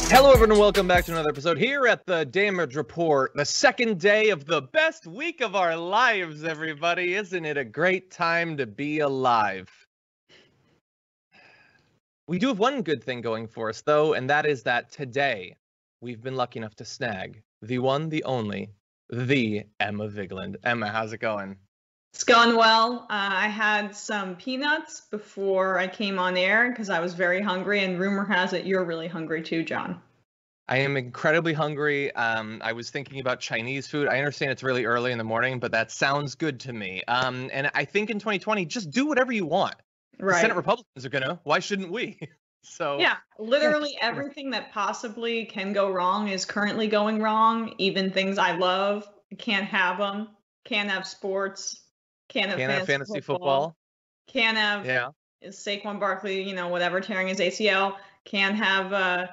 Hello, everyone, and welcome back to another episode here at the Damage Report, the second day of the best week of our lives, everybody. Isn't it a great time to be alive? We do have one good thing going for us, though, and that is that today we've been lucky enough to snag the one, the only, the Emma Vigeland. Emma, how's it going? It's going well. I had some peanuts before I came on air because I was very hungry, and rumor has it you're really hungry too, John. I am incredibly hungry. I was thinking about Chinese food. I understand it's really early in the morning, but that sounds good to me. And I think in 2020, just do whatever you want. Right. The Senate Republicans are gonna. Why shouldn't we? So yeah, literally everything that possibly can go wrong is currently going wrong. Even things I love, I can't have them. Can't have sports. Can't have fantasy football. Can't have Saquon Barkley, whatever, tearing his ACL. Can't have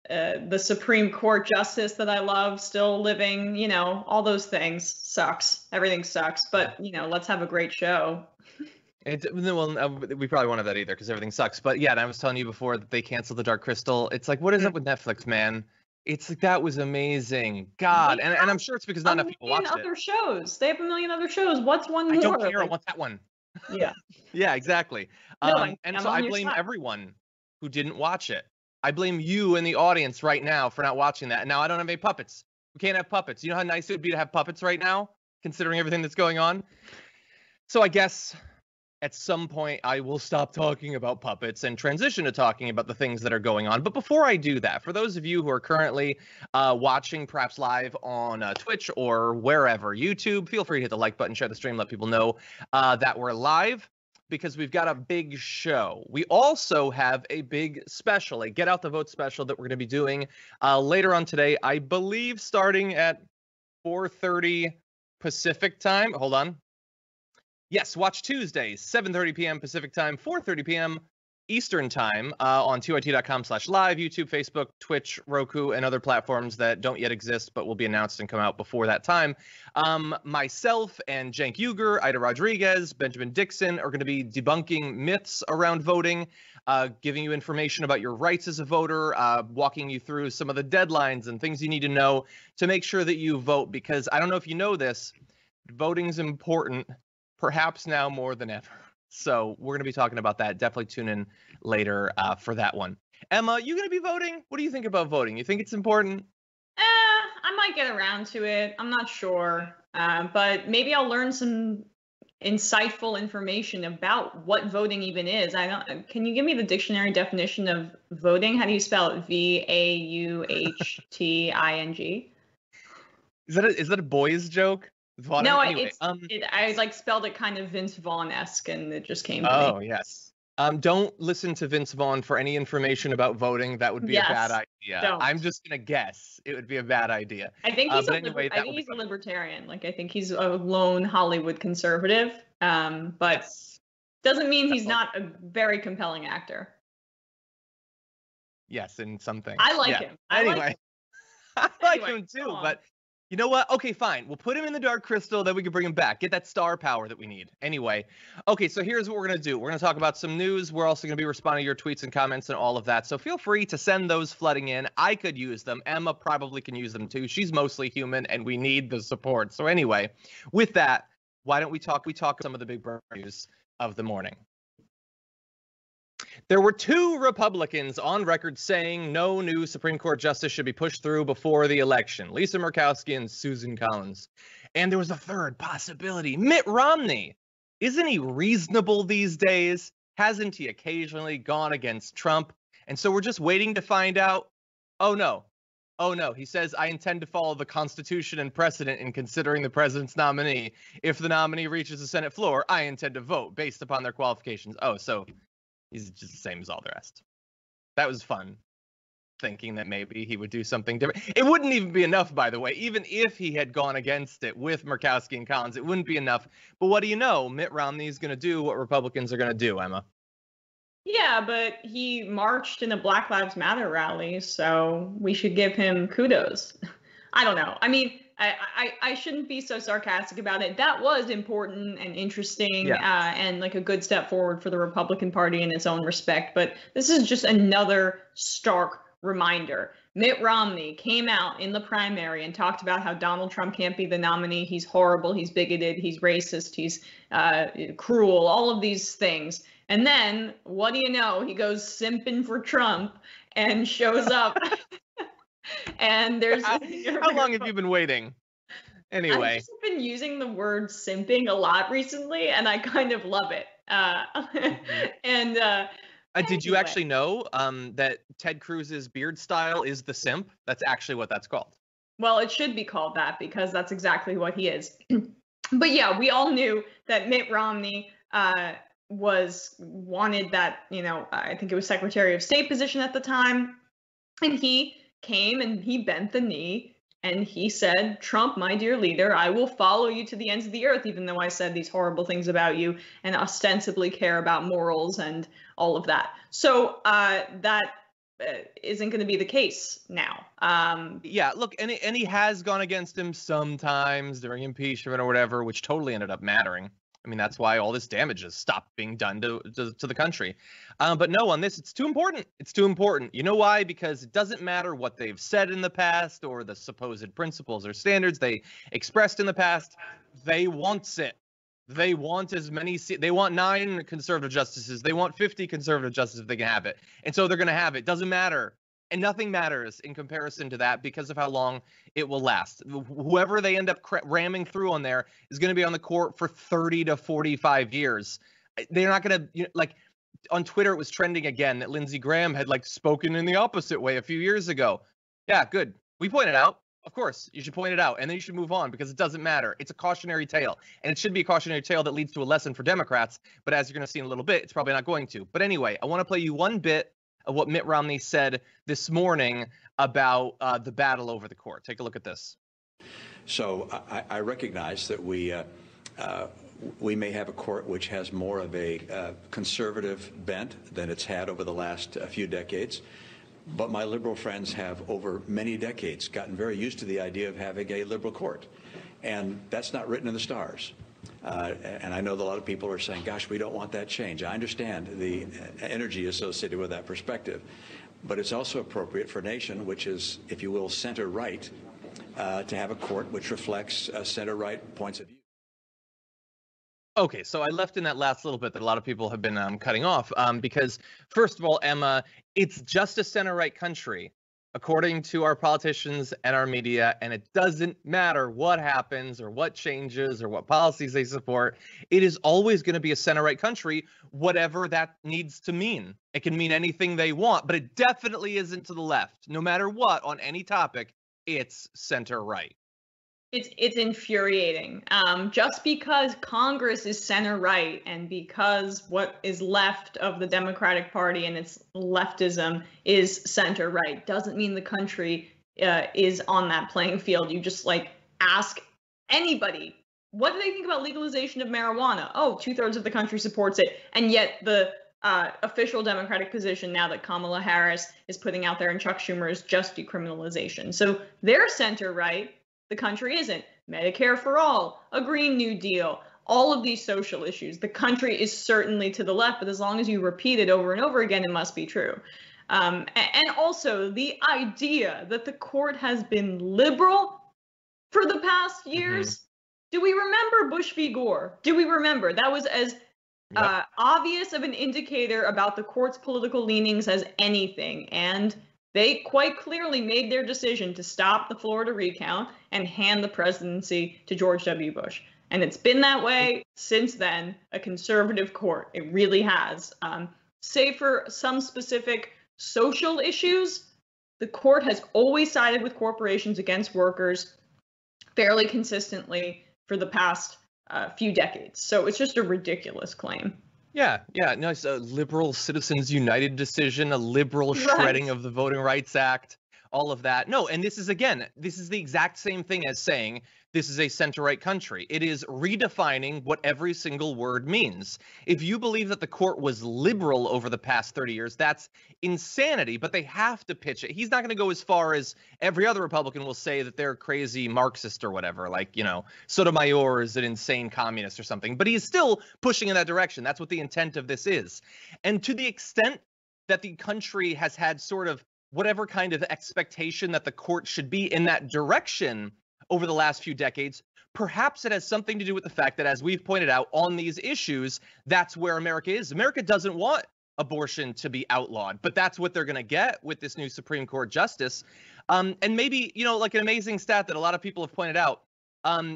the Supreme Court justice that I love still living. All those things sucks. Everything sucks. But let's have a great show. We probably won't have that either because everything sucks. But yeah, and I was telling you before that they canceled the Dark Crystal. It's like, what is up with Netflix, man? It's like, that was amazing. God. And I'm sure it's because not enough people watched it. Other shows. They have a million other shows. What's one more? I don't care. I want that one. Yeah. Yeah, exactly. No, so I blame everyone who didn't watch it. I blame you in the audience right now for not watching that. And now I don't have any puppets. We can't have puppets. You know how nice it would be to have puppets right now, considering everything that's going on? So I guess at some point, I will stop talking about puppets and transition to talking about the things that are going on. But before I do that, for those of you who are currently watching, perhaps live on Twitch or wherever, YouTube, feel free to hit the like button, share the stream, let people know that we're live, because we've got a big show. We also have a big special, a Get Out the Vote special that we're going to be doing later on today, I believe starting at 4:30 Pacific time. Hold on. Yes, watch Tuesdays, 7:30 p.m. Pacific time, 4:30 p.m. Eastern time on 2it.com/live, YouTube, Facebook, Twitch, Roku, and other platforms that don't yet exist but will be announced and come out before that time. Myself and Cenk Uygur, Ida Rodriguez, Benjamin Dixon are going to be debunking myths around voting, giving you information about your rights as a voter, walking you through some of the deadlines and things you need to know to make sure that you vote, because I don't know if you know this, voting's important. Perhaps now more than ever. So we're going to be talking about that. Definitely tune in later for that one. Emma, you going to be voting? What do you think about voting? You think it's important? I might get around to it. I'm not sure. But maybe I'll learn some insightful information about what voting even is. Can you give me the dictionary definition of voting? How do you spell it? VAUHTING? Is that a boys joke? No, anyway, I spelled it kind of Vince Vaughn-esque, and it just came to me. Oh, yes. Don't listen to Vince Vaughn for any information about voting. That would be a bad idea. Don't. I'm just gonna guess it would be a bad idea. I think he's he's a libertarian. I think he's a lone Hollywood conservative. But doesn't mean he's not a very compelling actor. Yes, in some things. I like him. I like him too, but. You know what? Okay, fine. We'll put him in the Dark Crystal, then we can bring him back. Get that star power that we need. Anyway, okay, so here's what we're going to do. We're going to talk about some news. We're also going to be responding to your tweets and comments and all of that. So feel free to send those flooding in. I could use them. Emma probably can use them too. She's mostly human, and we need the support. So anyway, with that, why don't we talk some of the big news of the morning. There were two Republicans on record saying no new Supreme Court justice should be pushed through before the election, Lisa Murkowski and Susan Collins. And there was a third possibility, Mitt Romney. Isn't he reasonable these days? Hasn't he occasionally gone against Trump? And so we're just waiting to find out. Oh, no. He says, I intend to follow the Constitution and precedent in considering the president's nominee. If the nominee reaches the Senate floor, I intend to vote based upon their qualifications. Oh, so he's just the same as all the rest. That was fun, thinking that maybe he would do something different. It wouldn't even be enough, by the way. Even if he had gone against it with Murkowski and Collins, it wouldn't be enough. But what do you know? Mitt Romney is going to do what Republicans are going to do, Emma. Yeah, but he marched in a Black Lives Matter rally, so we should give him kudos. I don't know. I mean, I shouldn't be so sarcastic about it. That was important and interesting, and like a good step forward for the Republican Party in its own respect. But this is just another stark reminder Mitt Romney came out in the primary and talked about how Donald Trump can't be the nominee. He's horrible. He's bigoted. He's racist. He's cruel. All of these things. And then, what do you know? He goes simping for Trump and shows up. And there's how long have you been waiting? Anyway, I've just been using the word simping a lot recently, and I kind of love it. And did you actually know that Ted Cruz's beard style is the simp? That's actually what that's called. Well, it should be called that because that's exactly what he is. But yeah, we all knew that Mitt Romney wanted that, I think it was Secretary of State position at the time. And he came and he bent the knee and he said, Trump, my dear leader, I will follow you to the ends of the earth, even though I said these horrible things about you and ostensibly care about morals and all of that. So that isn't going to be the case now. Yeah, look, and he has gone against him sometimes during impeachment or whatever, which totally ended up mattering. I mean, that's why all this damage has stopped being done to the country. But no, on this, it's too important. It's too important. You know why? Because it doesn't matter what they've said in the past or the supposed principles or standards they expressed in the past. They want it. They want as many. They want 9 conservative justices. They want 50 conservative justices if they can have it. And so they're going to have it. Doesn't matter. And nothing matters in comparison to that because of how long it will last. Whoever they end up ramming through on there is going to be on the court for 30 to 45 years. They're not going to, like, on Twitter, it was trending again that Lindsey Graham had, like, spoken in the opposite way a few years ago. Yeah, good. We pointed out. Of course, you should point it out, and then you should move on because it doesn't matter. It's a cautionary tale, and it should be a cautionary tale that leads to a lesson for Democrats, but as you're going to see in a little bit, it's probably not going to. But anyway, I want to play you one bit of what Mitt Romney said this morning about the battle over the court. Take a look at this. So I recognize that we may have a court which has more of a conservative bent than it's had over the last few decades. But my liberal friends have, over many decades, gotten very used to the idea of having a liberal court. And that's not written in the stars. And I know that a lot of people are saying, gosh, we don't want that change. I understand the energy associated with that perspective. But it's also appropriate for a nation which is, if you will, center-right, to have a court which reflects center-right points of view. Okay, so I left in that last little bit that a lot of people have been cutting off because, first of all, Emma, it's just a center-right country, according to our politicians and our media, and it doesn't matter what happens or what changes or what policies they support. It is always going to be a center-right country, whatever that needs to mean. It can mean anything they want, but it definitely isn't to the left. No matter what, on any topic, it's center-right. It's infuriating. Just because Congress is center-right and because what is left of the Democratic Party and its leftism is center-right doesn't mean the country is on that playing field. You just ask anybody, what do they think about legalization of marijuana? Oh, 2/3 of the country supports it. And yet the official Democratic position now that Kamala Harris is putting out there and Chuck Schumer is just decriminalization. So they're center-right. The country isn't. Medicare for all, a Green New Deal, all of these social issues. The country is certainly to the left, but as long as you repeat it over and over again, it must be true. And also the idea that the court has been liberal for the past years. Do we remember Bush v. Gore? Do we remember? That was as obvious of an indicator about the court's political leanings as anything. And they quite clearly made their decision to stop the Florida recount and hand the presidency to George W. Bush. And it's been that way since then, a conservative court. It really has. Save for some specific social issues, the court has always sided with corporations against workers fairly consistently for the past few decades. So it's just a ridiculous claim. Yeah, no, it's a liberal Citizens United decision, a liberal shredding of the Voting Rights Act, all of that. No, and this is the exact same thing as saying this is a center-right country. It is redefining what every single word means. If you believe that the court was liberal over the past 30 years, that's insanity, but they have to pitch it. He's not going to go as far as every other Republican will say that they're crazy Marxist or whatever, like, Sotomayor is an insane communist or something, but he's still pushing in that direction. That's what the intent of this is. And to the extent that the country has had sort of whatever kind of expectation that the court should be in that direction over the last few decades, perhaps it has something to do with the fact that, as we've pointed out on these issues, that's where America is. America doesn't want abortion to be outlawed, but that's what they're going to get with this new Supreme Court justice. And maybe, like an amazing stat that a lot of people have pointed out,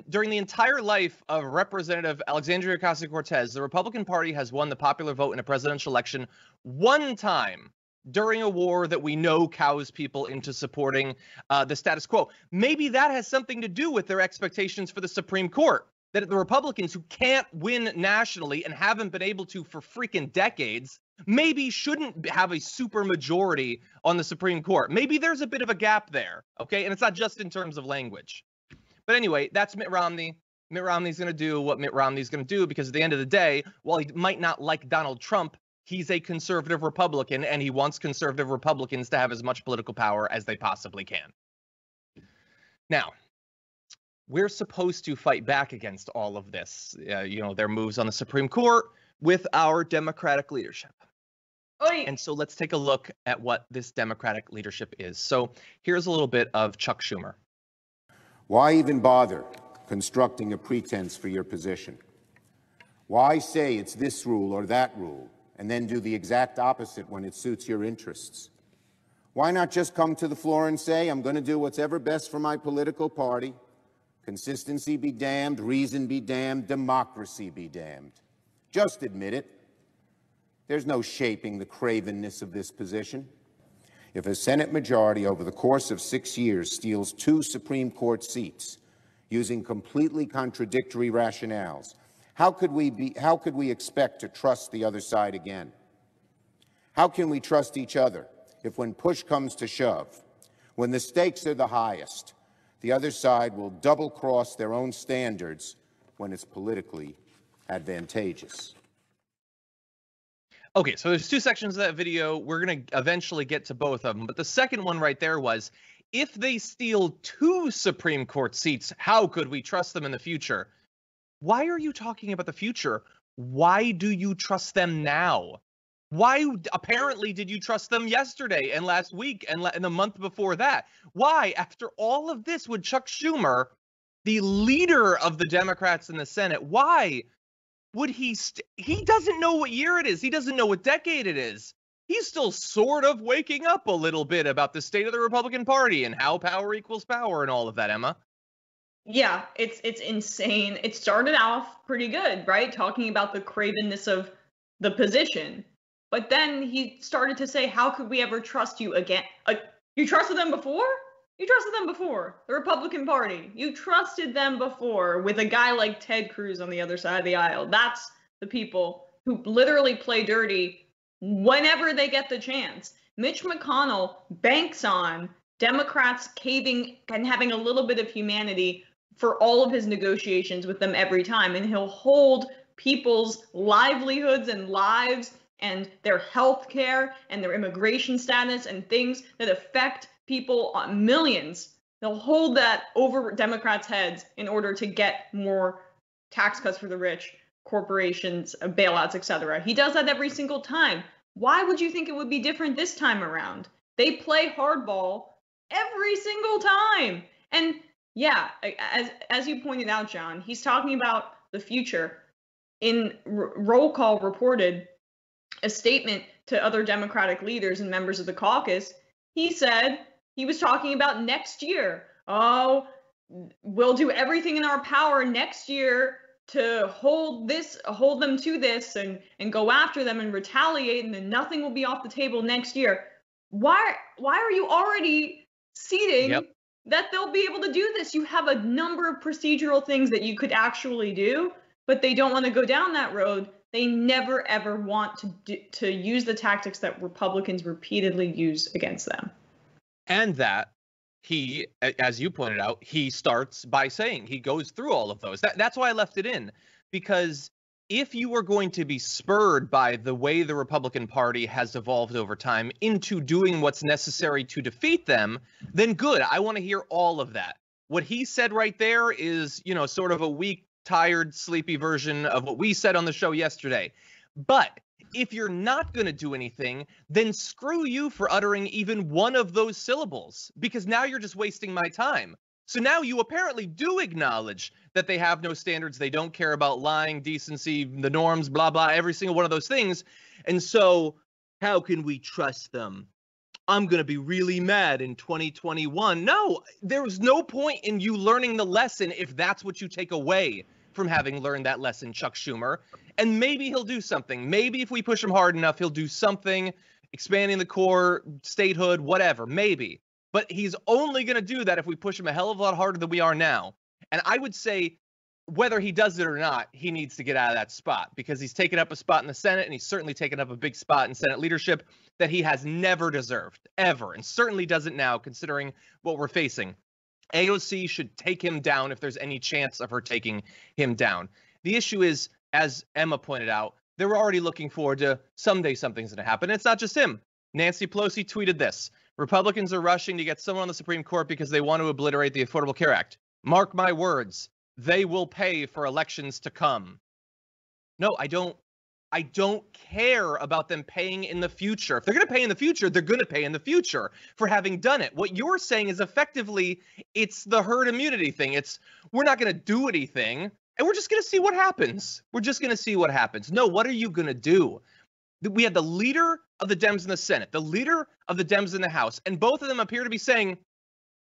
during the entire life of Representative Alexandria Ocasio-Cortez, the Republican Party has won the popular vote in a presidential election one time during a war that we know cows people into supporting the status quo. Maybe that has something to do with their expectations for the Supreme Court, that the Republicans, who can't win nationally and haven't been able to for freaking decades, maybe shouldn't have a super majority on the Supreme Court. Maybe there's a bit of a gap there, okay? And it's not just in terms of language. But anyway, that's Mitt Romney. Mitt Romney's going to do what Mitt Romney's going to do, because at the end of the day, while he might not like Donald Trump, he's a conservative Republican, and he wants conservative Republicans to have as much political power as they possibly can. Now, we're supposed to fight back against all of this, their moves on the Supreme Court, with our Democratic leadership. Oy. And so let's take a look at what this Democratic leadership is. So here's a little bit of Chuck Schumer. Why even bother constructing a pretense for your position? Why say it's this rule or that rule, and then do the exact opposite when it suits your interests? Why not just come to the floor and say, I'm going to do what's ever best for my political party? Consistency be damned, reason be damned, democracy be damned. Just admit it. There's no shaping the cravenness of this position. If a Senate majority over the course of 6 years steals 2 Supreme Court seats using completely contradictory rationales, how could we expect to trust the other side again? How can we trust each other if, when push comes to shove, when the stakes are the highest, the other side will double-cross their own standards when it's politically advantageous? Okay, so there's 2 sections of that video. We're going to eventually get to both of them. But the second one right there was, if they steal 2 Supreme Court seats, how could we trust them in the future? Why are you talking about the future? Why do you trust them now? Why apparently did you trust them yesterday and last week and the month before that? Why, after all of this, would Chuck Schumer, the leader of the Democrats in the Senate, why would he doesn't know what year it is. He doesn't know what decade it is. He's still sort of waking up a little bit about the state of the Republican Party and how power equals power and all of that, Emma. Yeah, it's insane. It started off pretty good, right? Talking about the cravenness of the position. But then he started to say, how could we ever trust you again? You trusted them before? You trusted them before. The Republican Party. You trusted them before with a guy like Ted Cruz on the other side of the aisle. That's the people who literally play dirty whenever they get the chance. Mitch McConnell banks on Democrats caving and having a little bit of humanity for all of his negotiations with them every time. And he'll hold people's livelihoods and lives and their health care and their immigration status and things that affect people, millions. They'll hold that over Democrats' heads in order to get more tax cuts for the rich, corporations, bailouts, etc. He does that every single time. Why would you think it would be different this time around? They play hardball every single time. And yeah, as you pointed out, John, he's talking about the future. In Roll Call reported a statement to other Democratic leaders and members of the caucus. He said he was talking about next year. Oh, we'll do everything in our power next year to hold them to this and go after them and retaliate, and then nothing will be off the table next year. Why are you already seeding that they'll be able to do this? You have a number of procedural things that you could actually do, but they don't want to go down that road. They never, ever want to use the tactics that Republicans repeatedly use against them. And that he, as you pointed out, he starts by saying, he goes through all of those. That's why I left it in, because if you are going to be spurred by the way the Republican Party has evolved over time into doing what's necessary to defeat them, then good. I want to hear all of that. What he said right there is, sort of a weak, tired, sleepy version of what we said on the show yesterday. But if you're not going to do anything, then screw you for uttering even one of those syllables, because now you're just wasting my time. So now you apparently do acknowledge that they have no standards. They don't care about lying, decency, the norms, blah, blah, every single one of those things. And so how can we trust them? I'm going to be really mad in 2021. No, there's no point in you learning the lesson if that's what you take away from having learned that lesson, Chuck Schumer. And maybe he'll do something. Maybe if we push him hard enough, he'll do something, expanding the core, statehood, whatever, maybe. But he's only going to do that if we push him a hell of a lot harder than we are now. And I would say whether he does it or not, he needs to get out of that spot, because he's taken up a spot in the Senate, and he's certainly taken up a big spot in Senate leadership that he has never deserved, ever, and certainly doesn't now, considering what we're facing. AOC should take him down if there's any chance of her taking him down. The issue is, as Emma pointed out, they were already looking forward to someday something's going to happen. It's not just him. Nancy Pelosi tweeted this: Republicans are rushing to get someone on the Supreme Court because they want to obliterate the Affordable Care Act. Mark my words, they will pay for elections to come. No, I don't care about them paying in the future. If they're going to pay in the future, they're going to pay in the future for having done it. What you're saying is effectively, it's the herd immunity thing. It's, we're not going to do anything, and we're just going to see what happens. We're just going to see what happens. No, what are you going to do? We had the leader of the Dems in the Senate, the leader of the Dems in the House, and both of them appear to be saying,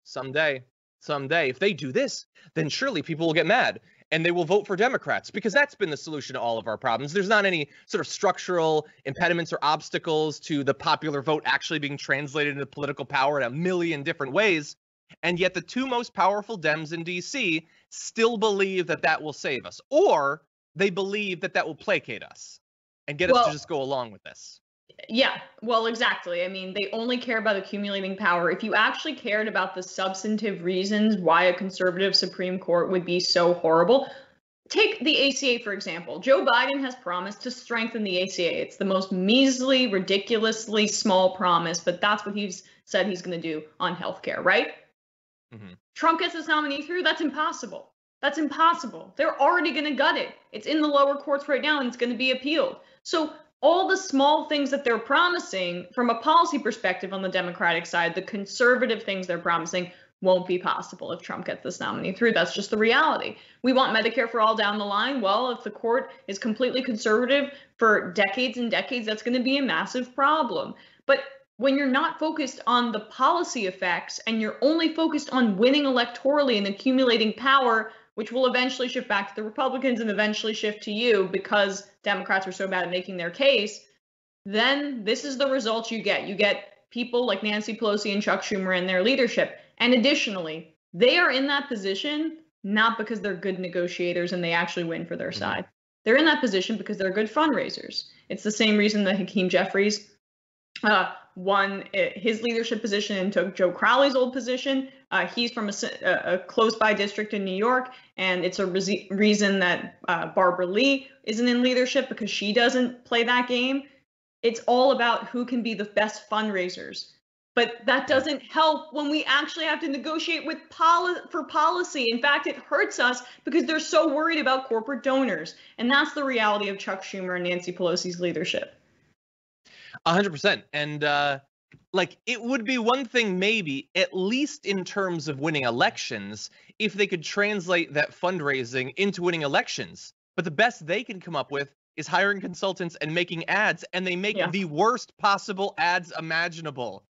someday, if they do this, then surely people will get mad and they will vote for Democrats, because that's been the solution to all of our problems. There's not any sort of structural impediments or obstacles to the popular vote actually being translated into political power in a million different ways. And yet the two most powerful Dems in DC still believe that that will save us, or they believe that that will placate us and get us to just go along with this. Yeah, well, exactly. I mean, they only care about accumulating power. If you actually cared about the substantive reasons why a conservative Supreme Court would be so horrible, take the ACA, for example. Joe Biden has promised to strengthen the ACA. It's the most measly, ridiculously small promise, but that's what he's said he's going to do on healthcare, right? Mm-hmm. Trump gets this nominee through. That's impossible. That's impossible. They're already going to gut it. It's in the lower courts right now, and it's going to be appealed. So all the small things that they're promising from a policy perspective on the Democratic side, the conservative things they're promising, won't be possible if Trump gets this nominee through. That's just the reality. We want Medicare for all down the line. Well, if the court is completely conservative for decades and decades, that's going to be a massive problem. But when you're not focused on the policy effects and you're only focused on winning electorally and accumulating power, which will eventually shift back to the Republicans and eventually shift to you because Democrats are so bad at making their case, then this is the result you get. You get people like Nancy Pelosi and Chuck Schumer and their leadership. And additionally, they are in that position not because they're good negotiators and they actually win for their side. They're in that position because they're good fundraisers. It's the same reason that Hakeem Jeffries won his leadership position and took Joe Crowley's old position. He's from a close-by district in New York, and it's a reason that Barbara Lee isn't in leadership, because she doesn't play that game. It's all about who can be the best fundraisers. But that doesn't help when we actually have to negotiate with for policy. In fact, it hurts us because they're so worried about corporate donors. And that's the reality of Chuck Schumer and Nancy Pelosi's leadership. 100%. And like, it would be one thing, maybe, at least in terms of winning elections, if they could translate that fundraising into winning elections. But the best they can come up with is hiring consultants and making ads, and they make the worst possible ads imaginable.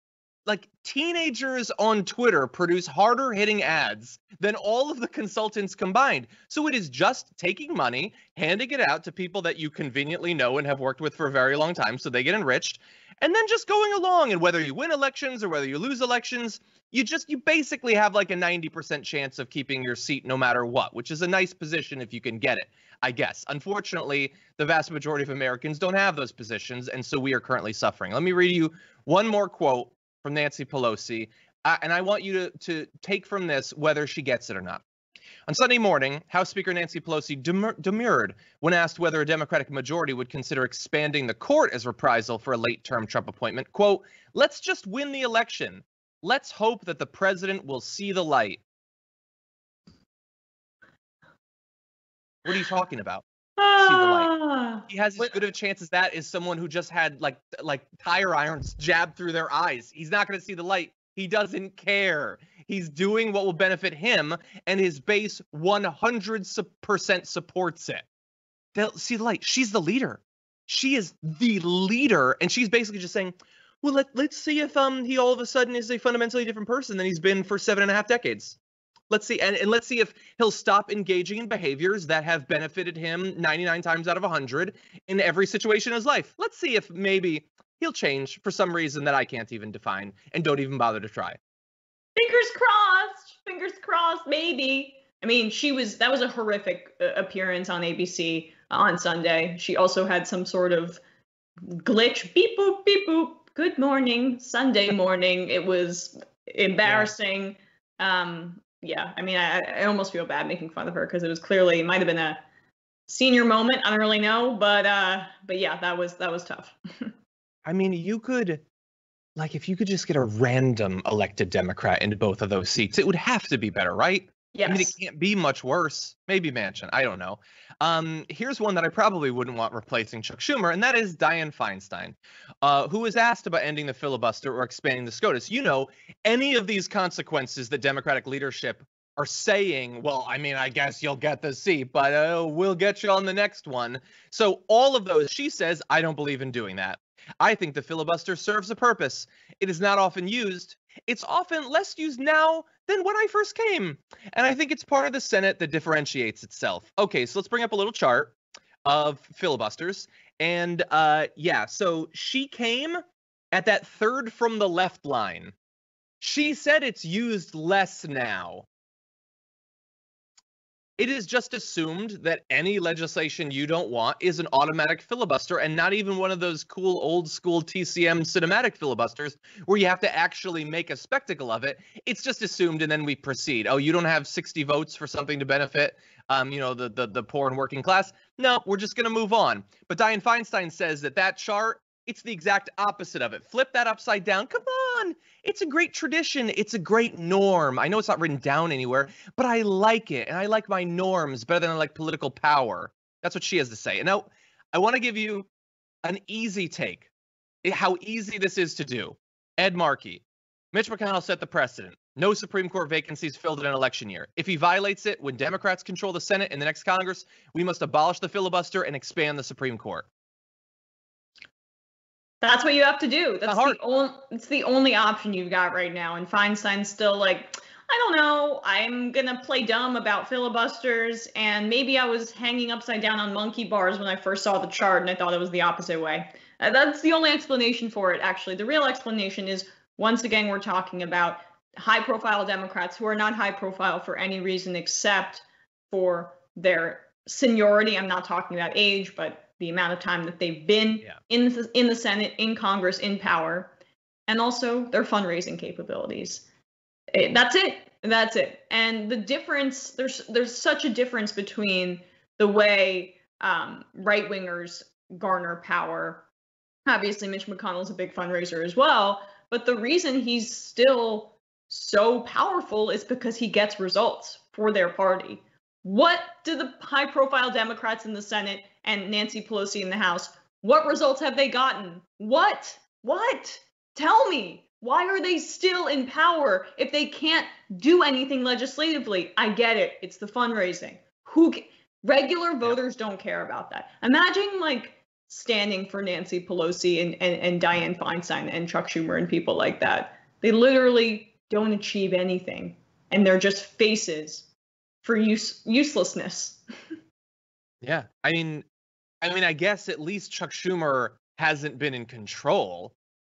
Like, teenagers on Twitter produce harder hitting ads than all of the consultants combined. So it is just taking money, handing it out to people that you conveniently know and have worked with for a very long time, so they get enriched, and then just going along. And whether you win elections or whether you lose elections, you basically have like a 90% chance of keeping your seat no matter what, which is a nice position if you can get it, I guess. Unfortunately, the vast majority of Americans don't have those positions, and so we are currently suffering. Let me read you one more quote from Nancy Pelosi, and I want you to take from this whether she gets it or not. On Sunday morning, House Speaker Nancy Pelosi demurred when asked whether a Democratic majority would consider expanding the court as reprisal for a late-term Trump appointment. Quote, "Let's just win the election. Let's hope that the president will see the light." What are you talking about? see the light. He has as good of a chance as that as someone who just had like tire irons jabbed through their eyes. He's not going to see the light. He doesn't care. He's doing what will benefit him, and his base 100% supports it. They'll see the light. She's the leader. She is the leader, and she's basically just saying, well, let's see if he all of a sudden is a fundamentally different person than he's been for 7.5 decades. Let's see, and let's see if he'll stop engaging in behaviors that have benefited him 99 times out of 100 in every situation in his life. Let's see if maybe he'll change for some reason that I can't even define and don't even bother to try. Fingers crossed, maybe. I mean, that was a horrific appearance on ABC on Sunday. She also had some sort of glitch, beep boop, good morning, Sunday morning. It was embarrassing. Yeah, I mean, I almost feel bad making fun of her because it was clearly, it might have been a senior moment. I don't really know, but yeah, that was tough. I mean, you could, like, if you could just get a random elected Democrat into both of those seats, it would have to be better, right? Yes. I mean, it can't be much worse. Maybe Manchin. I don't know. Here's one that I probably wouldn't want replacing Chuck Schumer, and that is Dianne Feinstein, who was asked about ending the filibuster or expanding the SCOTUS. You know, any of these consequences that Democratic leadership are saying, well, I mean, I guess you'll get the seat, but we'll get you on the next one. So all of those, she says, I don't believe in doing that. I think the filibuster serves a purpose. It is not often used. It's often less used now than when I first came. And I think it's part of the Senate that differentiates itself. Okay, so let's bring up a little chart of filibusters. And yeah, so she came at that third from the left line. She said it's used less now. It is just assumed that any legislation you don't want is an automatic filibuster, and not even one of those cool old school TCM cinematic filibusters where you have to actually make a spectacle of it. It's just assumed, and then we proceed. Oh, you don't have 60 votes for something to benefit, you know, the poor and working class? No, we're just going to move on. But Dianne Feinstein says that chart, it's the exact opposite of it. Flip that upside down. Come on. It's a great tradition. It's a great norm. I know it's not written down anywhere, but I like it. And I like my norms better than I like political power. That's what she has to say. And now I want to give you an easy take. How easy this is to do. Ed Markey. Mitch McConnell set the precedent. No Supreme Court vacancies filled in an election year. If he violates it, when Democrats control the Senate in the next Congress, we must abolish the filibuster and expand the Supreme Court. That's what you have to do. It's the only option you've got right now. And Feinstein's still like, I don't know, I'm going to play dumb about filibusters. And maybe I was hanging upside down on monkey bars when I first saw the chart and I thought it was the opposite way. That's the only explanation for it, actually. The real explanation is, once again, we're talking about high-profile Democrats who are not high-profile for any reason except for their seniority. I'm not talking about age, but the amount of time that they've been in the Senate, in Congress, in power, and also their fundraising capabilities. That's it. And the difference, there's such a difference between the way right-wingers garner power. Obviously, Mitch McConnell's a big fundraiser as well, but the reason he's still so powerful is because he gets results for their party. What do the high-profile Democrats in the Senate and Nancy Pelosi in the House, what results have they gotten? What? Tell me. Why are they still in power if they can't do anything legislatively? I get it. It's the fundraising. Regular voters don't care about that. Imagine like standing for Nancy Pelosi and Dianne Feinstein and Chuck Schumer and people like that. They literally don't achieve anything, and they're just faces for uselessness. Yeah, I mean, I guess at least Chuck Schumer hasn't been in control.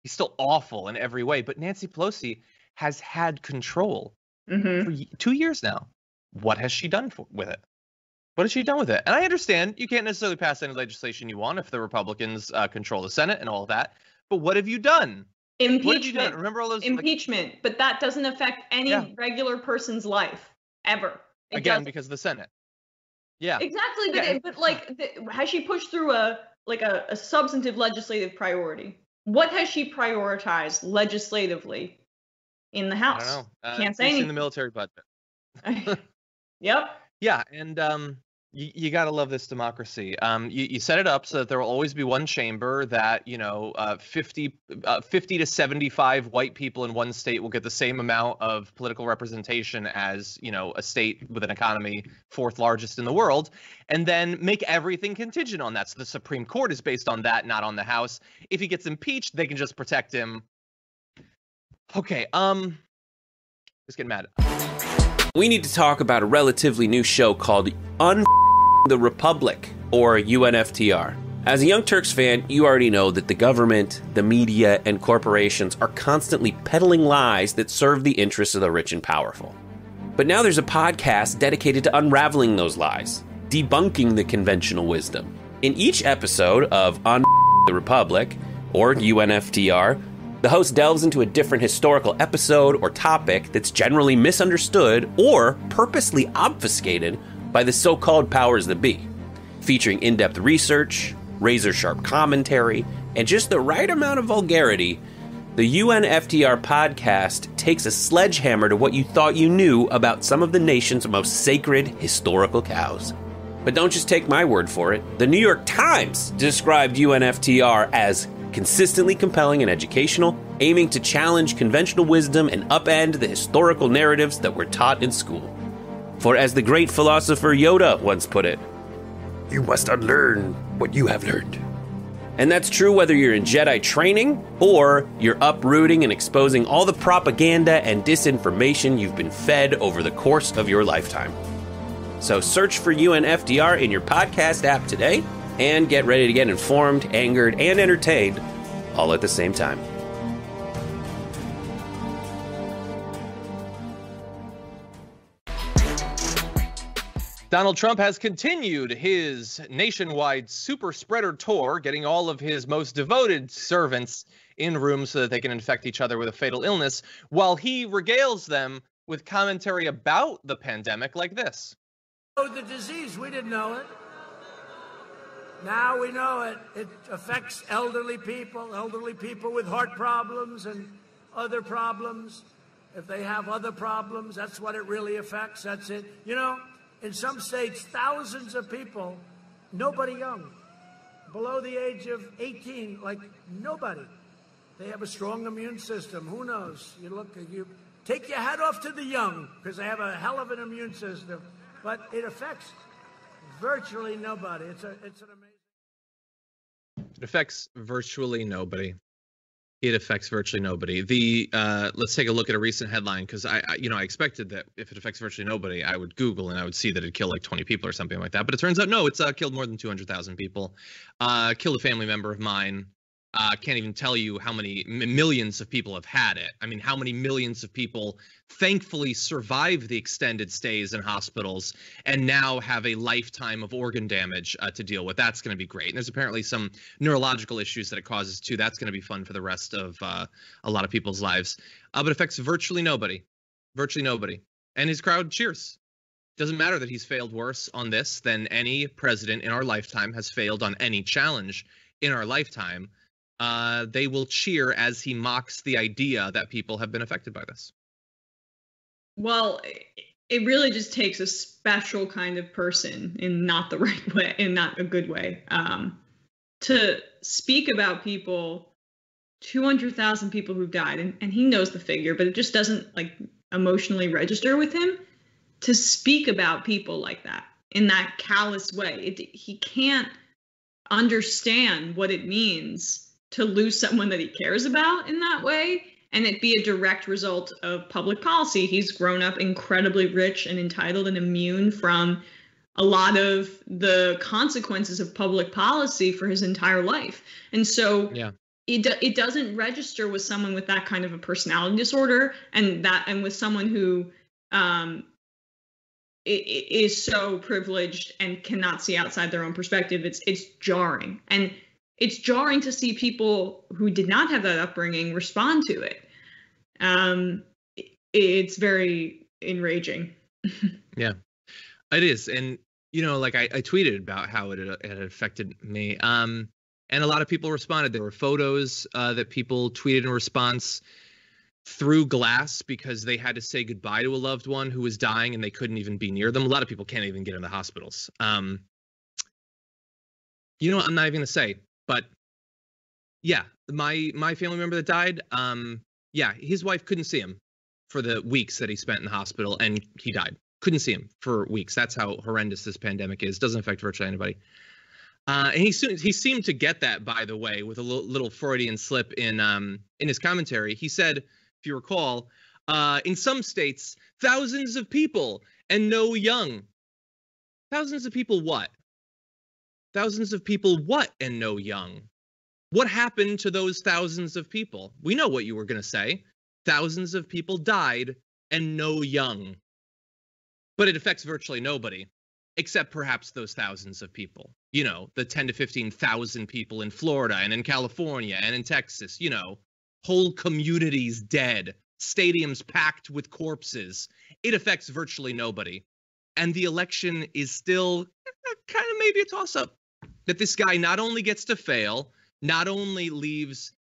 He's still awful in every way, but Nancy Pelosi has had control for 2 years now. What has she done with it? What has she done with it? And I understand you can't necessarily pass any legislation you want if the Republicans control the Senate and all of that. But what have you done? Impeachment. What have you done? Remember all those impeachment? But that doesn't affect any regular person's life ever. Again, because of the Senate. Yeah. Exactly. But has she pushed through a substantive legislative priority? What has she prioritized legislatively in the House? I don't know. Can't say anything. In the military budget. Yep. Yeah, and You got to love this democracy. You set it up so that there will always be one chamber that, 50 to 75 white people in one state will get the same amount of political representation as, a state with an economy fourth largest in the world, and then make everything contingent on that. So the Supreme Court is based on that, not on the House. If he gets impeached, they can just protect him. Okay, just getting mad. We need to talk about a relatively new show called the Republic, or UNFTR. As a Young Turks fan, you already know that the government, the media, and corporations are constantly peddling lies that serve the interests of the rich and powerful. But now there's a podcast dedicated to unraveling those lies, debunking the conventional wisdom. In each episode of the Republic, or UNFTR, the host delves into a different historical episode or topic that's generally misunderstood or purposely obfuscated by the so-called powers that be, featuring in-depth research, razor-sharp commentary, and just the right amount of vulgarity. The UNFTR podcast takes a sledgehammer to what you thought you knew about some of the nation's most sacred historical cows. But don't just take my word for it. The New York Times described UNFTR as consistently compelling and educational, aiming to challenge conventional wisdom and upend the historical narratives that were taught in school. For as the great philosopher Yoda once put it, you must unlearn what you have learned. And that's true whether you're in Jedi training or you're uprooting and exposing all the propaganda and disinformation you've been fed over the course of your lifetime. So search for UNFTR in your podcast app today and get ready to get informed, angered, and entertained all at the same time. Donald Trump has continued his nationwide super spreader tour, getting all of his most devoted servants in rooms so that they can infect each other with a fatal illness, while he regales them with commentary about the pandemic like this. Oh, the disease, we didn't know it. Now we know it. It affects elderly people with heart problems and other problems. If they have other problems, that's what it really affects. That's it. In some states, thousands of people, nobody young, below the age of 18, like nobody. They have a strong immune system. Who knows? You take your hat off to the young because they have a hell of an immune system. But it affects virtually nobody. It's an amazing. It affects virtually nobody. It affects virtually nobody. Let's take a look at a recent headline, because I expected that if it affects virtually nobody, I would Google and I would see that it killed like 20 people or something like that. But it turns out, no, it's killed more than 200,000 people. Killed a family member of mine. Can't even tell you how many millions of people have had it. I mean, how many millions of people thankfully survive the extended stays in hospitals and now have a lifetime of organ damage to deal with. That's going to be great. And there's apparently some neurological issues that it causes too. That's going to be fun for the rest of a lot of people's lives. But it affects virtually nobody. Virtually nobody. And his crowd cheers. Doesn't matter that he's failed worse on this than any president in our lifetime has failed on any challenge in our lifetime. They will cheer as he mocks the idea that people have been affected by this. Well, it really just takes a special kind of person in not the right way, in not a good way, to speak about people, 200,000 people who've died, and he knows the figure, but it just doesn't emotionally register with him to speak about people like that in that callous way. He can't understand what it means to lose someone that he cares about in that way, and it be a direct result of public policy. He's grown up incredibly rich and entitled and immune from a lot of the consequences of public policy for his entire life. And so it doesn't register with someone with that kind of a personality disorder, and with someone who is so privileged and cannot see outside their own perspective. It's jarring. And it's jarring to see people who did not have that upbringing respond to it. It's very enraging. Yeah, it is. And, I tweeted about how it had affected me. And a lot of people responded. There were photos that people tweeted in response. through glass because they had to say goodbye to a loved one who was dying and they couldn't even be near them. A lot of people can't even get into hospitals. You know what? I'm not even gonna say, but yeah, my family member that died, yeah, his wife couldn't see him for the weeks that he spent in the hospital, and he died. Couldn't see him for weeks. That's how horrendous this pandemic is. Doesn't affect virtually anybody. And he seemed to get that, by the way, with a little Freudian slip in his commentary. He said, if you recall, in some states, thousands of people and no young. Thousands of people what? Thousands of people what and no young? What happened to those thousands of people? We know what you were going to say. Thousands of people died and no young. But it affects virtually nobody, except perhaps those thousands of people. You know, the 10 to 15,000 people in Florida and in California and in Texas, you know, whole communities dead, stadiums packed with corpses. It affects virtually nobody. And the election is still kind of maybe a toss-up. That this guy not only gets to fail, not only leaves,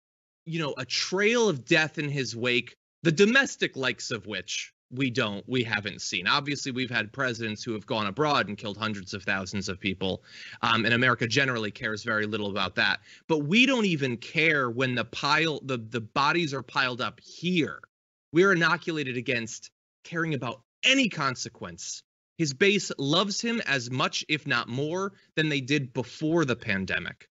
you know, a trail of death in his wake, the domestic likes of which we haven't seen. Obviously, we've had presidents who have gone abroad and killed hundreds of thousands of people, and America generally cares very little about that. But we don't even care when the bodies are piled up here. We're inoculated against caring about any consequence. His base loves him as much, if not more, than they did before the pandemic.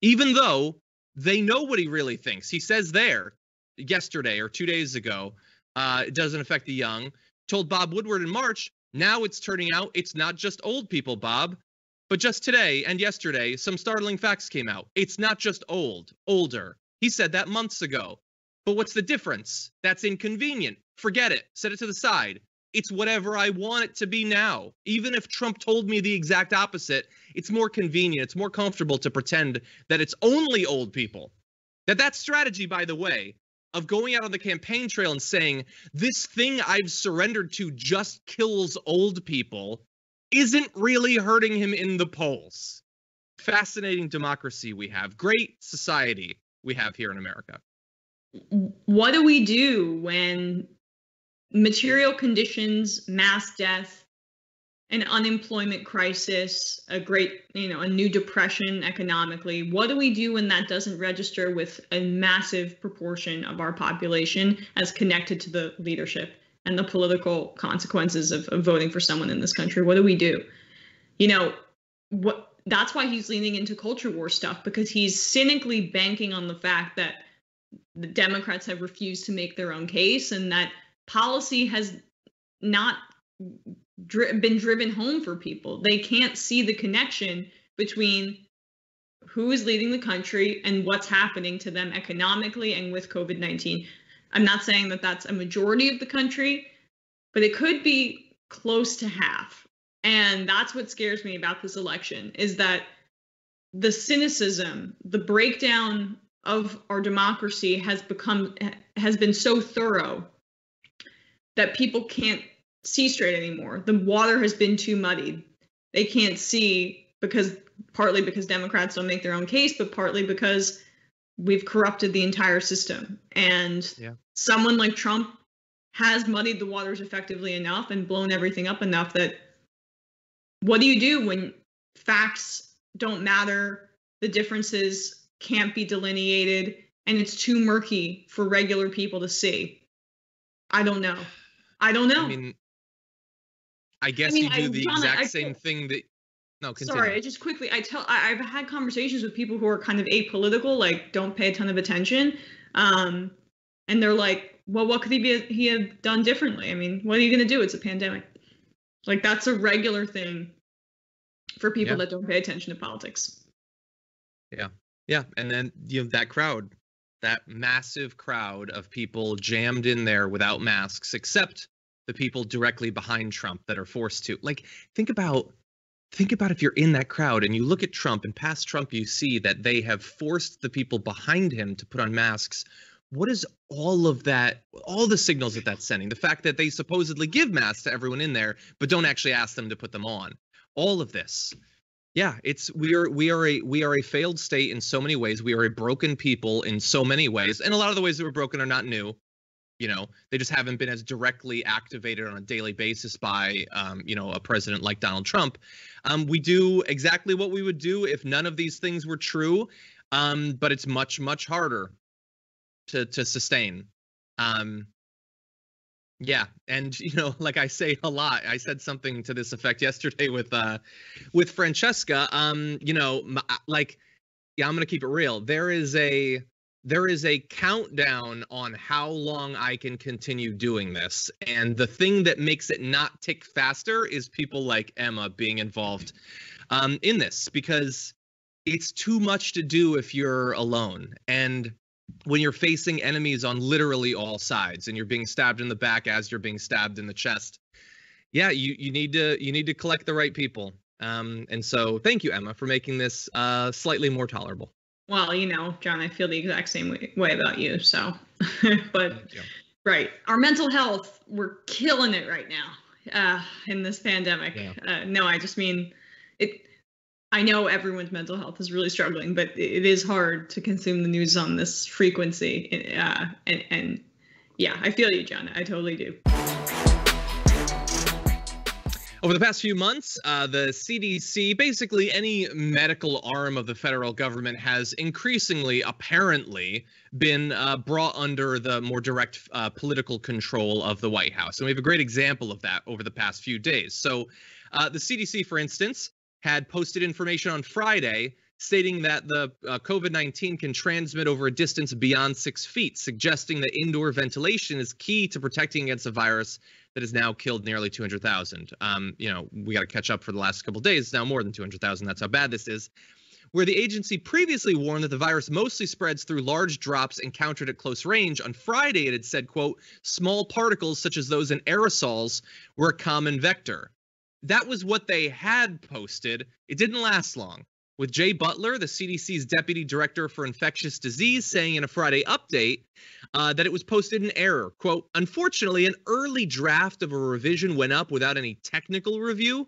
Even though they know what he really thinks. He says there yesterday or 2 days ago, it doesn't affect the young. Told Bob Woodward in March, now it's turning out it's not just old people, Bob. But just today and yesterday, some startling facts came out. It's not just older. He said that months ago. But what's the difference? That's inconvenient. Forget it. Set it to the side. It's whatever I want it to be now. Even if Trump told me the exact opposite, it's more convenient. It's more comfortable to pretend that it's only old people. That strategy, by the way, of going out on the campaign trail and saying, this thing I've surrendered to just kills old people, isn't really hurting him in the polls. Fascinating democracy we have. Great society we have here in America. What do we do when material conditions, mass death, an unemployment crisis, a new depression economically? What do we do when that doesn't register with a massive proportion of our population as connected to the leadership and the political consequences of voting for someone in this country? What do we do? You know, that's why he's leaning into culture war stuff, because he's cynically banking on the fact that the Democrats have refused to make their own case and that policy has not been driven home for people. They can't see the connection between who is leading the country and what's happening to them economically and with COVID-19. I'm not saying that that's a majority of the country, but it could be close to half. And that's what scares me about this election, is that the cynicism, the breakdown of our democracy has been so thorough that people can't see straight anymore. The water has been too muddied. They can't see partly because Democrats don't make their own case, but partly because we've corrupted the entire system. And someone like Trump has muddied the waters effectively enough and blown everything up enough that what do you do when facts don't matter, the differences can't be delineated, and it's too murky for regular people to see? I don't know. I mean, I guess you do the exact same thing that. No, continue. Sorry, just quickly. I've had conversations with people who are kind of apolitical, like don't pay a ton of attention, and they're like, "Well, what could he have done differently? I mean, what are you going to do? It's a pandemic." Like that's a regular thing for people that don't pay attention to politics. Yeah, and then that crowd, that massive crowd of people jammed in there without masks, except the people directly behind Trump that are forced to. Like, think about if you're in that crowd and you look at Trump, and past Trump, you see that they have forced the people behind him to put on masks. What is all of that, all the signals that that's sending? The fact that they supposedly give masks to everyone in there, but don't actually ask them to put them on. All of this. Yeah, we are a failed state in so many ways. We are a broken people in so many ways. And a lot of the ways that we're broken are not new. They just haven't been as directly activated on a daily basis by, a president like Donald Trump. We do exactly what we would do if none of these things were true, but it's much, much harder to sustain. Yeah, and like I say a lot, I said something to this effect yesterday with Francesca. I'm gonna keep it real. There is a countdown on how long I can continue doing this, and the thing that makes it not tick faster is people like Emma being involved in this, because it's too much to do if you're alone, and when you're facing enemies on literally all sides and you're being stabbed in the back as you're being stabbed in the chest, you need to collect the right people. And so thank you, Emma, for making this slightly more tolerable. Well, John, I feel the exact same way about you. So, but right, our mental health, we're killing it right now in this pandemic. Yeah. No, I just mean it. I know everyone's mental health is really struggling, but it is hard to consume the news on this frequency. And yeah, I feel you, John. I totally do. Over the past few months, the CDC, basically any medical arm of the federal government, has increasingly, apparently, been brought under the more direct political control of the White House. And we have a great example of that over the past few days. So the CDC, for instance, had posted information on Friday stating that the COVID-19 can transmit over a distance beyond 6 feet, suggesting that indoor ventilation is key to protecting against a virus that has now killed nearly 200,000. We got to catch up for the last couple of days. Now more than 200,000. That's how bad this is. Where the agency previously warned that the virus mostly spreads through large drops encountered at close range, on Friday it had said, quote, small particles such as those in aerosols were a common vector. That was what they had posted. It didn't last long, with Jay Butler, the CDC's deputy director for infectious disease, saying in a Friday update that it was posted in error. Quote, unfortunately, an early draft of a revision went up without any technical review.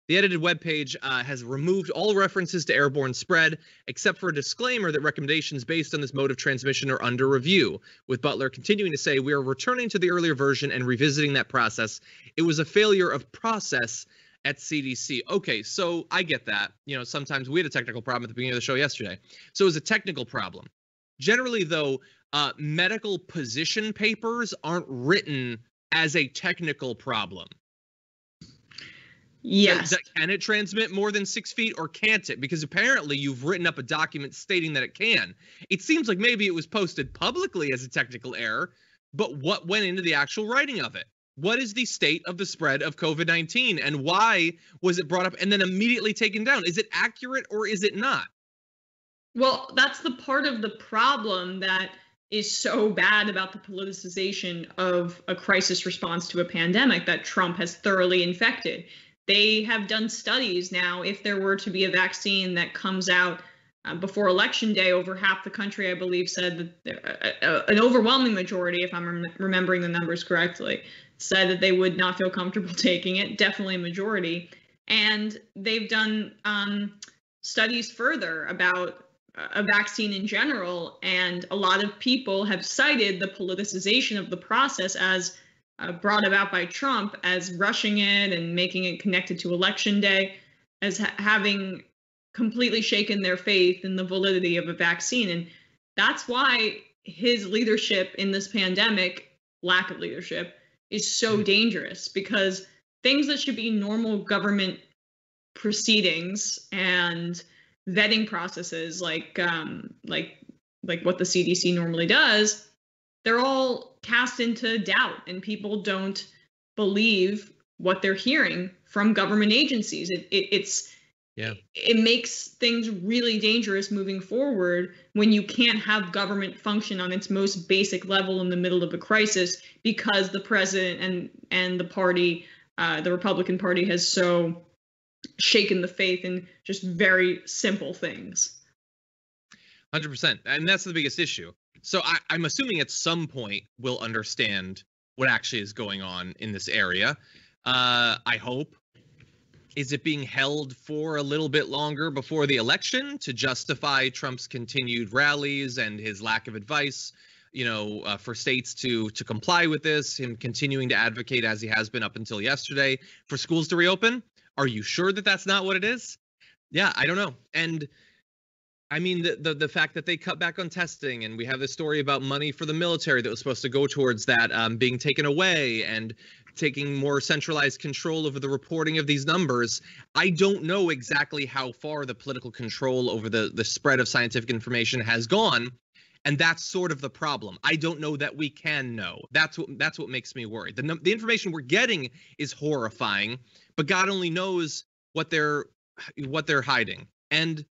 The edited webpage has removed all references to airborne spread, except for a disclaimer that recommendations based on this mode of transmission are under review, with Butler continuing to say, we are returning to the earlier version and revisiting that process. It was a failure of process at CDC. Okay, so I get that. Sometimes we had a technical problem at the beginning of the show yesterday. So it was a technical problem. Generally, though, medical position papers aren't written as a technical problem. Yes. Can it transmit more than 6 feet, or can't it? Because apparently you've written up a document stating that it can. It seems like maybe it was posted publicly as a technical error, but what went into the actual writing of it? What is the state of the spread of COVID-19, and why was it brought up and then immediately taken down? Is it accurate or is it not? Well, that's the part of the problem that is so bad about the politicization of a crisis response to a pandemic that Trump has thoroughly infected. They have done studies now. If there were to be a vaccine that comes out before Election Day, over half the country, I believe, said that an overwhelming majority, if I'm remembering the numbers correctly, said that they would not feel comfortable taking it. Definitely a majority. And they've done studies further about a vaccine in general. And a lot of people have cited the politicization of the process as brought about by Trump as rushing it and making it connected to Election Day, as having completely shaken their faith in the validity of a vaccine. And that's why his leadership in this pandemic, lack of leadership, is so dangerous, because things that should be normal government proceedings and vetting processes, like what the CDC normally does, they're all cast into doubt, and people don't believe what they're hearing from government agencies. It makes things really dangerous moving forward when you can't have government function on its most basic level in the middle of a crisis, because the president and the party, the Republican Party, has so shaken the faith in just very simple things. 100%. And that's the biggest issue. So I'm assuming at some point we'll understand what actually is going on in this area. I hope. Is it being held for a little bit longer before the election to justify Trump's continued rallies and his lack of advice for states to comply with this, him continuing to advocate as he has been up until yesterday for schools to reopen. Are you sure that that's not what it is? Yeah, I don't know. And I mean, the fact that they cut back on testing, and we have this story about money for the military that was supposed to go towards that being taken away, and taking more centralized control over the reporting of these numbers. I don't know exactly how far the political control over the spread of scientific information has gone. And that's sort of the problem. I don't know that we can know. That's what makes me worried. The information we're getting is horrifying, but God only knows what they're hiding. And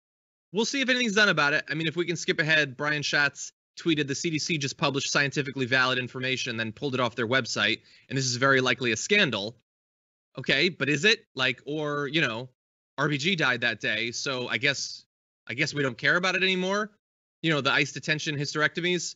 we'll see if anything's done about it. I mean, if we can skip ahead, Brian Schatz tweeted the CDC just published scientifically valid information, then pulled it off their website, and this is very likely a scandal. Okay, but is it? Or RBG died that day, so I guess we don't care about it anymore. The ICE detention hysterectomies,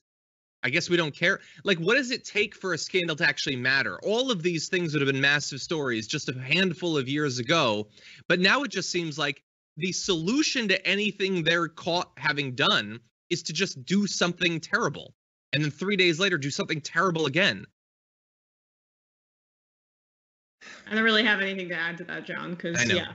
I guess we don't care. What does it take for a scandal to actually matter? All of these things would have been massive stories just a handful of years ago, but now it just seems like the solution to anything they're caught having done is to just do something terrible, and then 3 days later do something terrible again. I don't really have anything to add to that, John, because I mean,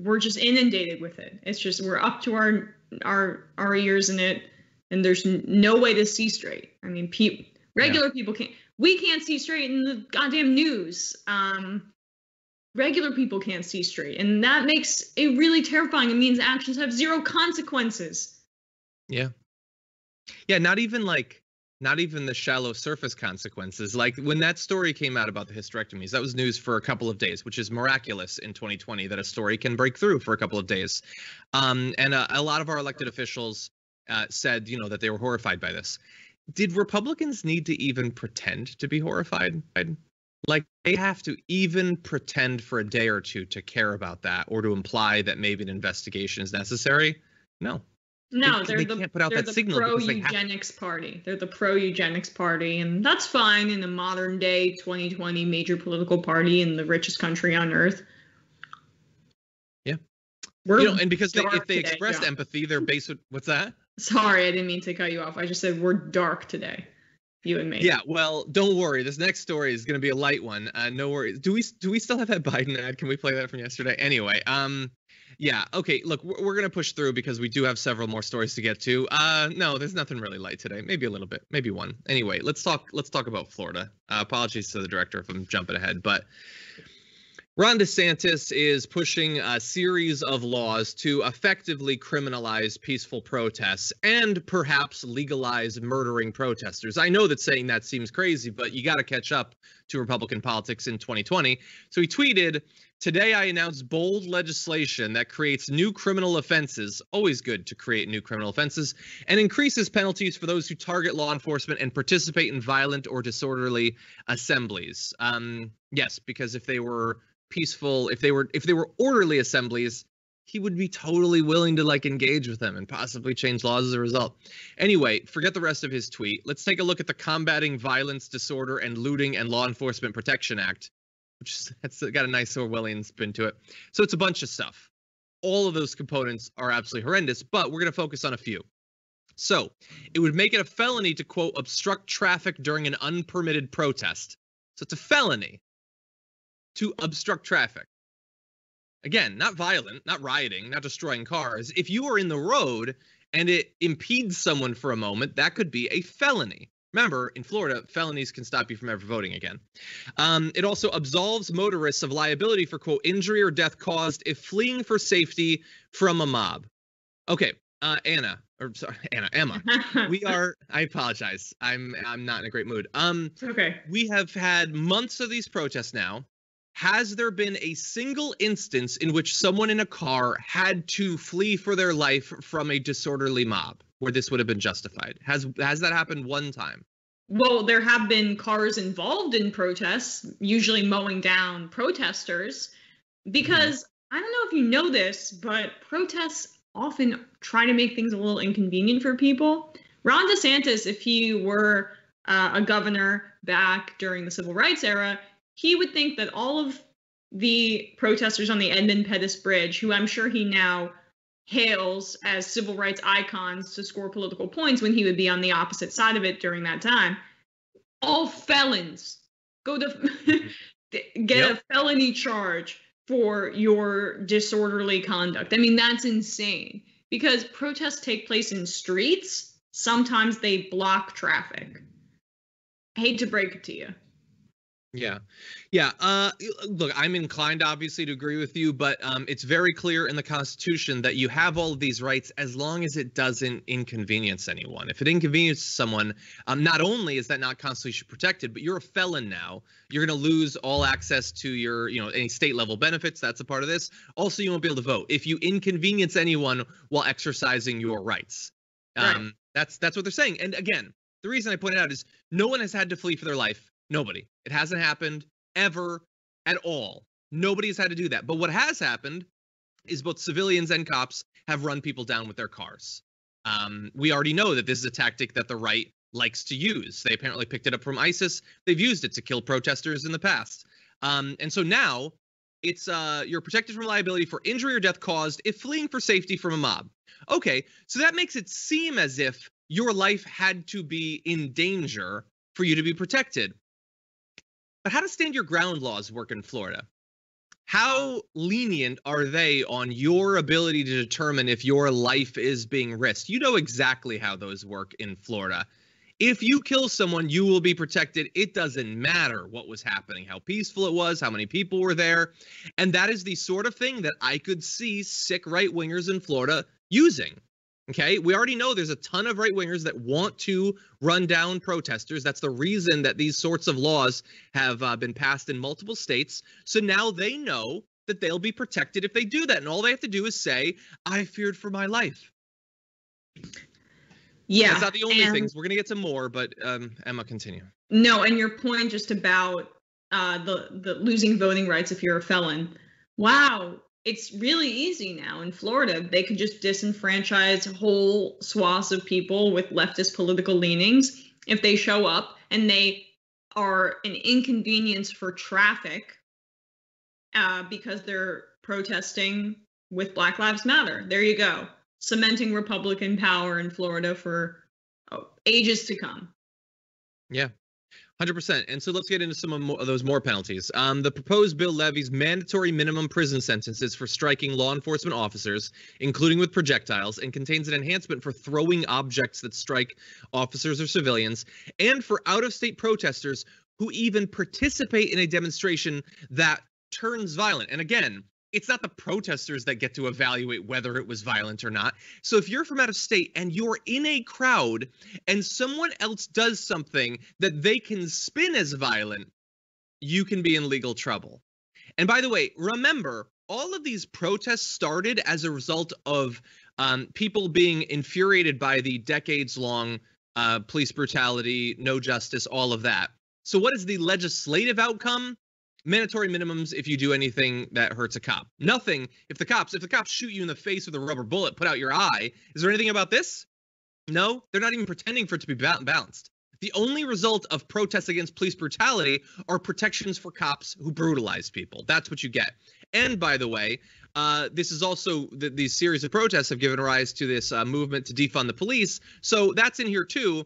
we're just inundated with it. It's just we're up to our ears in it, and there's no way to see straight. I mean, regular people can't see straight in the goddamn news. Regular people can't see straight, and that makes it really terrifying. It means actions have zero consequences. Yeah, not even the shallow surface consequences. When that story came out about the hysterectomies, that was news for a couple of days, which is miraculous in 2020 that a story can break through for a couple of days. And a lot of our elected officials said, that they were horrified by this. Did Republicans need to even pretend to be horrified? They have to even pretend for a day or two to care about that, or to imply that maybe an investigation is necessary? No. No, they can't put out that signal. Pro-eugenics party. They're the pro-eugenics party, and that's fine in a modern day 2020 major political party in the richest country on earth. Yeah. And because if they expressed empathy, they're based. What's that? Sorry, I didn't mean to cut you off. I just said we're dark today. You and me. Yeah, well, don't worry. This next story is going to be a light one. No worries. Do we still have that Biden ad? Can we play that from yesterday? Anyway, yeah. Okay. Look, we're going to push through because we do have several more stories to get to. No, there's nothing really light today. Maybe a little bit. Maybe one. Anyway, let's talk about Florida. Apologies to the director if I'm jumping ahead, but Ron DeSantis is pushing a series of laws to effectively criminalize peaceful protests and perhaps legalize murdering protesters. I know that saying that seems crazy, but you got to catch up to Republican politics in 2020. So he tweeted, "Today I announced bold legislation that creates new criminal offenses," always good to create new criminal offenses, "and increases penalties for those who target law enforcement and participate in violent or disorderly assemblies." Yes, because if they were peaceful, if they were orderly assemblies, he would be totally willing to engage with them and possibly change laws as a result. Anyway, forget the rest of his tweet. Let's take a look at the Combating Violence, Disorder, and Looting and Law Enforcement Protection Act, that's got a nice Orwellian spin to it. So it's a bunch of stuff. All of those components are absolutely horrendous, but we're going to focus on a few. So it would make it a felony to, quote, obstruct traffic during an unpermitted protest. So it's a felony to obstruct traffic. Again, not violent, not rioting, not destroying cars. If you are in the road and it impedes someone for a moment, that could be a felony. Remember, in Florida, felonies can stop you from ever voting again. It also absolves motorists of liability for, quote, injury or death caused if fleeing for safety from a mob. Okay, Emma. I apologize. I'm not in a great mood. Okay. We have had months of these protests now. Has there been a single instance in which someone in a car had to flee for their life from a disorderly mob where this would have been justified? Has that happened one time? Well, there have been cars involved in protests, usually mowing down protesters, because I don't know if you know this, but protests often try to make things a little inconvenient for people. Ron DeSantis, if he were a governor back during the civil rights era, he would think that all of the protesters on the Edmund Pettus Bridge, who I'm sure he now hails as civil rights icons to score political points when he would be on the opposite side of it during that time. All felons go to get a felony charge for your disorderly conduct. I mean, that's insane, because protests take place in streets. Sometimes they block traffic. I hate to break it to you. Yeah. Look, I'm inclined, obviously, to agree with you, but it's very clear in the Constitution that you have all of these rights as long as it doesn't inconvenience anyone. If it inconveniences someone, not only is that not constitutionally protected, but you're a felon now. You're going to lose all access to your, any state level benefits. That's a part of this. Also, you won't be able to vote if you inconvenience anyone while exercising your rights. Right. That's what they're saying. And again, the reason I pointed out is no one has had to flee for their life. Nobody. It hasn't happened ever at all. Nobody has had to do that. But what has happened is both civilians and cops have run people down with their cars. We already know that this is a tactic that the right likes to use. They apparently picked it up from ISIS. They've used it to kill protesters in the past. And so now it's you're protected from liability for injury or death caused if fleeing for safety from a mob. Okay, so that makes it seem as if your life had to be in danger for you to be protected. But how do stand your ground laws work in Florida? How lenient are they on your ability to determine if your life is being risked? You know exactly how those work in Florida. If you kill someone, you will be protected. It doesn't matter what was happening, how peaceful it was, how many people were there. And that is the sort of thing that I could see sick right-wingers in Florida using. Okay, we already know there's a ton of right-wingers that want to run down protesters. That's the reason that these sorts of laws have been passed in multiple states. So now they know that they'll be protected if they do that. And all they have to do is say, I feared for my life. Yeah. That's not the only things. We're going to get to more, but Emma, continue. No, and your point just about the losing voting rights if you're a felon. Wow. It's really easy now in Florida. They could just disenfranchise whole swaths of people with leftist political leanings if they show up and they are an inconvenience for traffic because they're protesting with Black Lives Matter. There you go. Cementing Republican power in Florida for ages to come. Yeah. 100%. And so let's get into some of those more penalties. The proposed bill levies mandatory minimum prison sentences for striking law enforcement officers, including with projectiles, and contains an enhancement for throwing objects that strike officers or civilians, and for out-of-state protesters who even participate in a demonstration that turns violent. And again, it's not the protesters that get to evaluate whether it was violent or not. So if you're from out of state and you're in a crowd and someone else does something that they can spin as violent, you can be in legal trouble. And by the way, remember, all of these protests started as a result of people being infuriated by the decades-long police brutality, no justice, all of that. So what is the legislative outcome? Mandatory minimums if you do anything that hurts a cop. Nothing if the cops shoot you in the face with a rubber bullet, put out your eye. Is there anything about this? No, they're not even pretending for it to be balanced. The only result of protests against police brutality are protections for cops who brutalize people. That's what you get. And by the way, this is also these series of protests have given rise to this movement to defund the police. So that's in here too.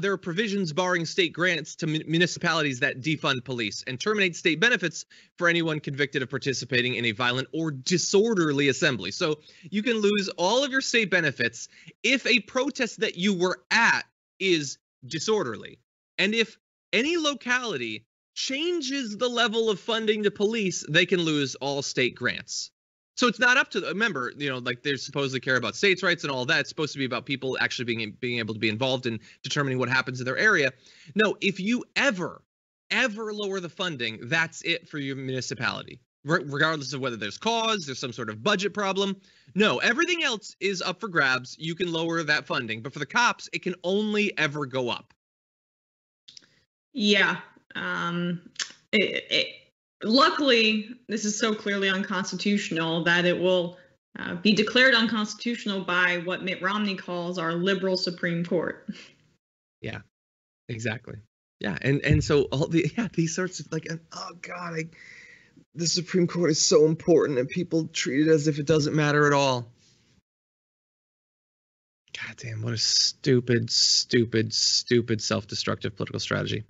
There are provisions barring state grants to municipalities that defund police and terminate state benefits for anyone convicted of participating in a violent or disorderly assembly. So you can lose all of your state benefits if a protest that you were at is disorderly. And if any locality changes the level of funding to police, they can lose all state grants. So it's not up to, remember, like they supposedly care about states' rights and all that. It's supposed to be about people actually being able to be involved in determining what happens in their area. No, if you ever lower the funding, that's it for your municipality, regardless of whether there's some sort of budget problem. No, everything else is up for grabs. You can lower that funding, but for the cops, it can only ever go up. Yeah. Luckily, this is so clearly unconstitutional that it will be declared unconstitutional by what Mitt Romney calls our liberal Supreme Court. Yeah, exactly. Yeah, and so all these sorts of the Supreme Court is so important and people treat it as if it doesn't matter at all. God damn, what a stupid, stupid, stupid self-destructive political strategy.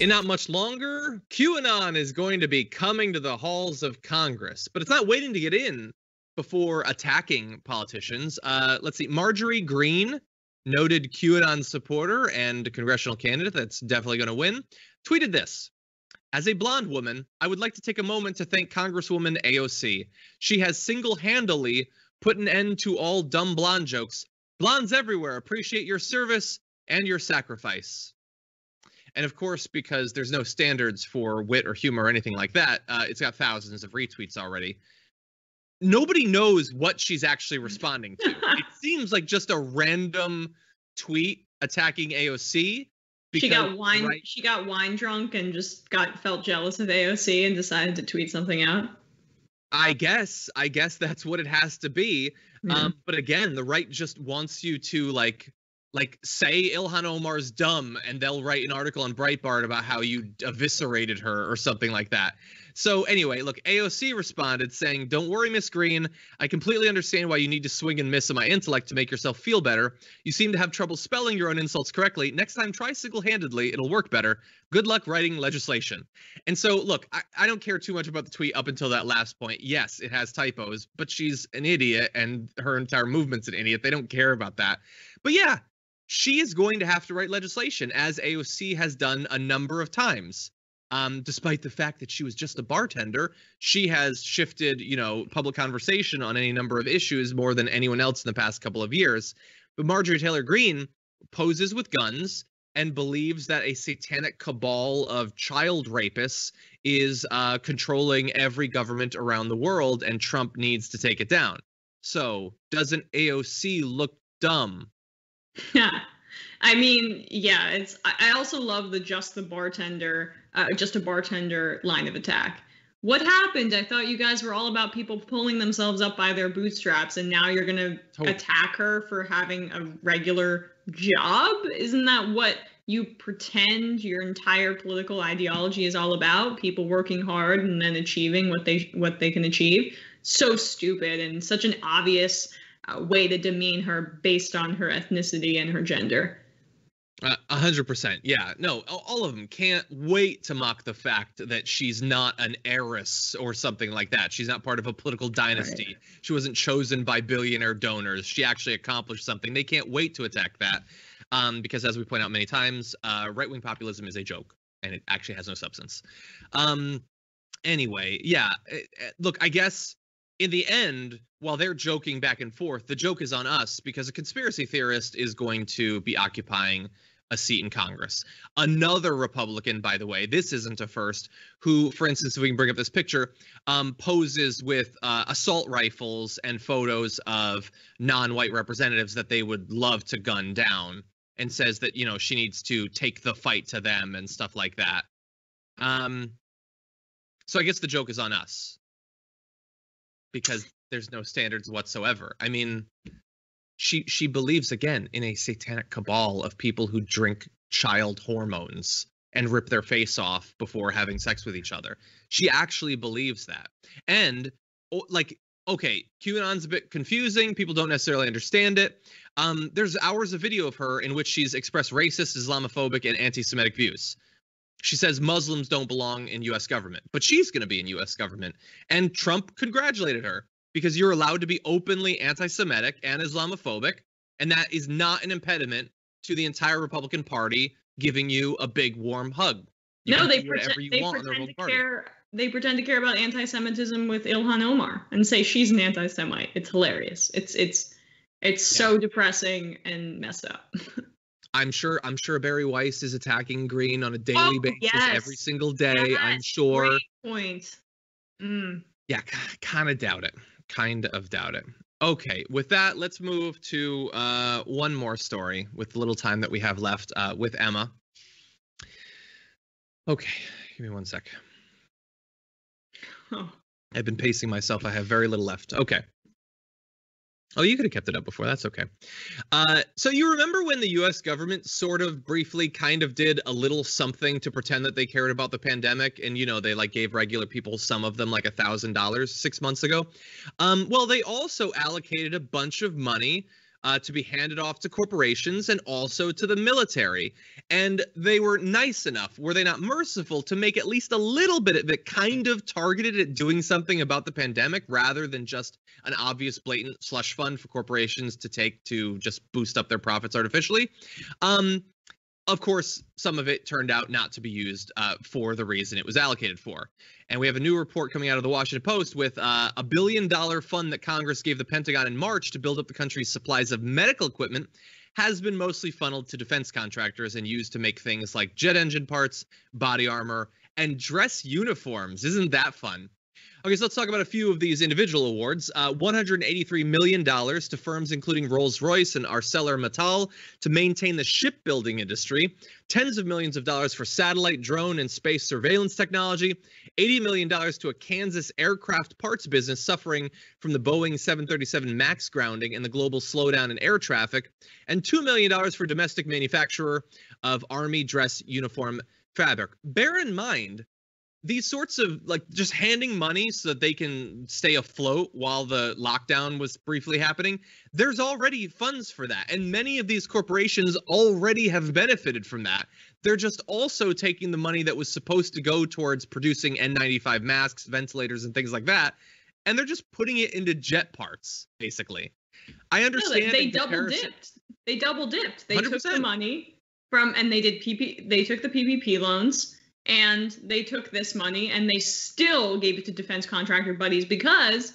In not much longer, QAnon is going to be coming to the halls of Congress, but it's not waiting to get in before attacking politicians. Let's see, Marjorie Greene, noted QAnon supporter and congressional candidate that's definitely going to win, tweeted this. As a blonde woman, I would like to take a moment to thank Congresswoman AOC. She has single-handedly put an end to all dumb blonde jokes. Blondes everywhere appreciate your service and your sacrifice. And of course, because there's no standards for wit or humor or anything like that, it's got thousands of retweets already. Nobody knows what she's actually responding to. It seems like just a random tweet attacking AOC. She got wine drunk and just felt jealous of AOC and decided to tweet something out. I guess that's what it has to be. But again, the right just wants you to like say Ilhan Omar's dumb, and they'll write an article on Breitbart about how you eviscerated her or something like that. So anyway, look, AOC responded saying, "Don't worry, Miss Green. I completely understand why you need to swing and miss on my intellect to make yourself feel better. You seem to have trouble spelling your own insults correctly. Next time, try single-handedly. It'll work better. Good luck writing legislation." And so, look, I don't care too much about the tweet up until that last point. Yes, it has typos, but she's an idiot, and her entire movement's an idiot. They don't care about that. But yeah, she is going to have to write legislation, as AOC has done a number of times. Despite the fact that she was just a bartender, she has shifted, public conversation on any number of issues more than anyone else in the past couple of years. But Marjorie Taylor Greene poses with guns and believes that a satanic cabal of child rapists is controlling every government around the world, and Trump needs to take it down. So doesn't AOC look dumb? Yeah. I mean, yeah, I also love the just a bartender line of attack. What happened? I thought you guys were all about people pulling themselves up by their bootstraps, and now you're going to attack her for having a regular job? Isn't that what you pretend your entire political ideology is all about? People working hard and then achieving what they can achieve? So stupid, and such an obvious way to demean her based on her ethnicity and her gender. 100%. Yeah, no, all of them can't wait to mock the fact that she's not an heiress or something like that. She's not part of a political dynasty. Right. She wasn't chosen by billionaire donors. She actually accomplished something. They can't wait to attack that because, as we point out many times, right-wing populism is a joke, and it actually has no substance. Anyway, yeah, look, I guess in the end, while they're joking back and forth, the joke is on us because a conspiracy theorist is going to be occupying a seat in Congress. Another Republican, by the way, this isn't a first, who, for instance, if we can bring up this picture, poses with assault rifles and photos of non-white representatives that they would love to gun down, and says that, she needs to take the fight to them and stuff like that. So I guess the joke is on us because there's no standards whatsoever. I mean, she believes, again, in a satanic cabal of people who drink child hormones and rip their face off before having sex with each other. She actually believes that. And, okay, QAnon's a bit confusing. People don't necessarily understand it. There's hours of video of her in which she's expressed racist, Islamophobic, and anti-Semitic views. She says Muslims don't belong in U.S. government, but she's going to be in U.S. government. And Trump congratulated her, because you're allowed to be openly anti-Semitic and Islamophobic, and that is not an impediment to the entire Republican Party giving you a big warm hug. They pretend to care about anti-Semitism with Ilhan Omar and say she's an anti-Semite. It's hilarious. It's so depressing and messed up. I'm sure Barry Weiss is attacking Green on a daily basis, every single day. Yes, I'm sure. Great point. Yeah, kind of doubt it. Okay, with that, let's move to one more story with the little time that we have left with Emma. Okay, give me 1 sec. Oh. I've been pacing myself. I have very little left. Okay. Oh, you could have kept it up before. That's okay. So you remember when the U.S. government sort of briefly kind of did a little something to pretend that they cared about the pandemic, and they like gave regular people, some of them, like $1,000 6 months ago. Well, they also allocated a bunch of money to be handed off to corporations and also to the military. And they were nice enough, were they not merciful, to make at least a little bit of it kind of targeted at doing something about the pandemic rather than just an obvious blatant slush fund for corporations to take to just boost up their profits artificially. Of course, some of it turned out not to be used for the reason it was allocated for. And we have a new report coming out of the Washington Post with a $1 billion fund that Congress gave the Pentagon in March to build up the country's supplies of medical equipment has been mostly funneled to defense contractors and used to make things like jet engine parts, body armor, and dress uniforms. Isn't that fun? Okay, so let's talk about a few of these individual awards. $183 million to firms including Rolls-Royce and ArcelorMittal to maintain the shipbuilding industry. Tens of millions of dollars for satellite, drone, and space surveillance technology. $80 million to a Kansas aircraft parts business suffering from the Boeing 737 MAX grounding and the global slowdown in air traffic. And $2 million for domestic manufacturer of Army dress uniform fabric. Bear in mind, these sorts of, like, just handing money so that they can stay afloat while the lockdown was briefly happening, there's already funds for that. And many of these corporations already have benefited from that. They're just also taking the money that was supposed to go towards producing N95 masks, ventilators, and things like that, and they're just putting it into jet parts, basically. I understand. They double dipped. They 100%. Took the money from, and they took the PPP loans. And they took this money and they still gave it to defense contractor buddies because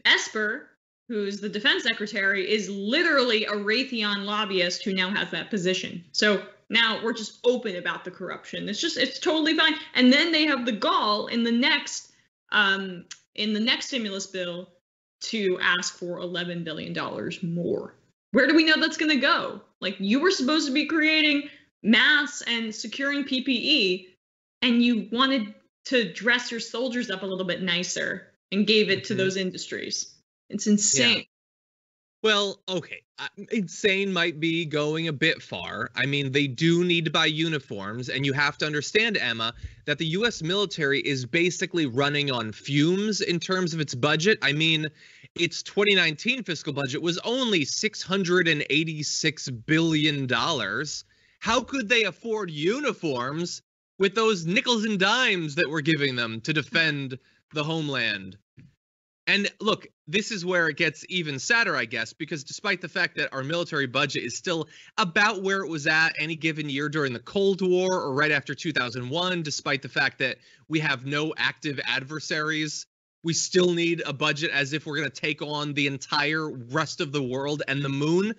Esper, who's the defense secretary, is literally a Raytheon lobbyist who now has that position. So now we're just open about the corruption. It's totally fine. And then they have the gall in the next stimulus bill to ask for $11 billion more. Where do we know that's going to go? Like, you were supposed to be creating masks and securing PPE, and you wanted to dress your soldiers up a little bit nicer and gave it to those industries. It's insane. Yeah. Well, okay. Insane might be going a bit far. I mean, they do need to buy uniforms, and you have to understand, Emma, that the U.S. military is basically running on fumes in terms of its budget. I mean, its 2019 fiscal budget was only $686 billion. How could they afford uniforms with those nickels and dimes that we're giving them to defend the homeland? And look, this is where it gets even sadder, I guess, because despite the fact that our military budget is still about where it was at any given year during the Cold War or right after 2001, despite the fact that we have no active adversaries, we still need a budget as if we're going to take on the entire rest of the world and the moon.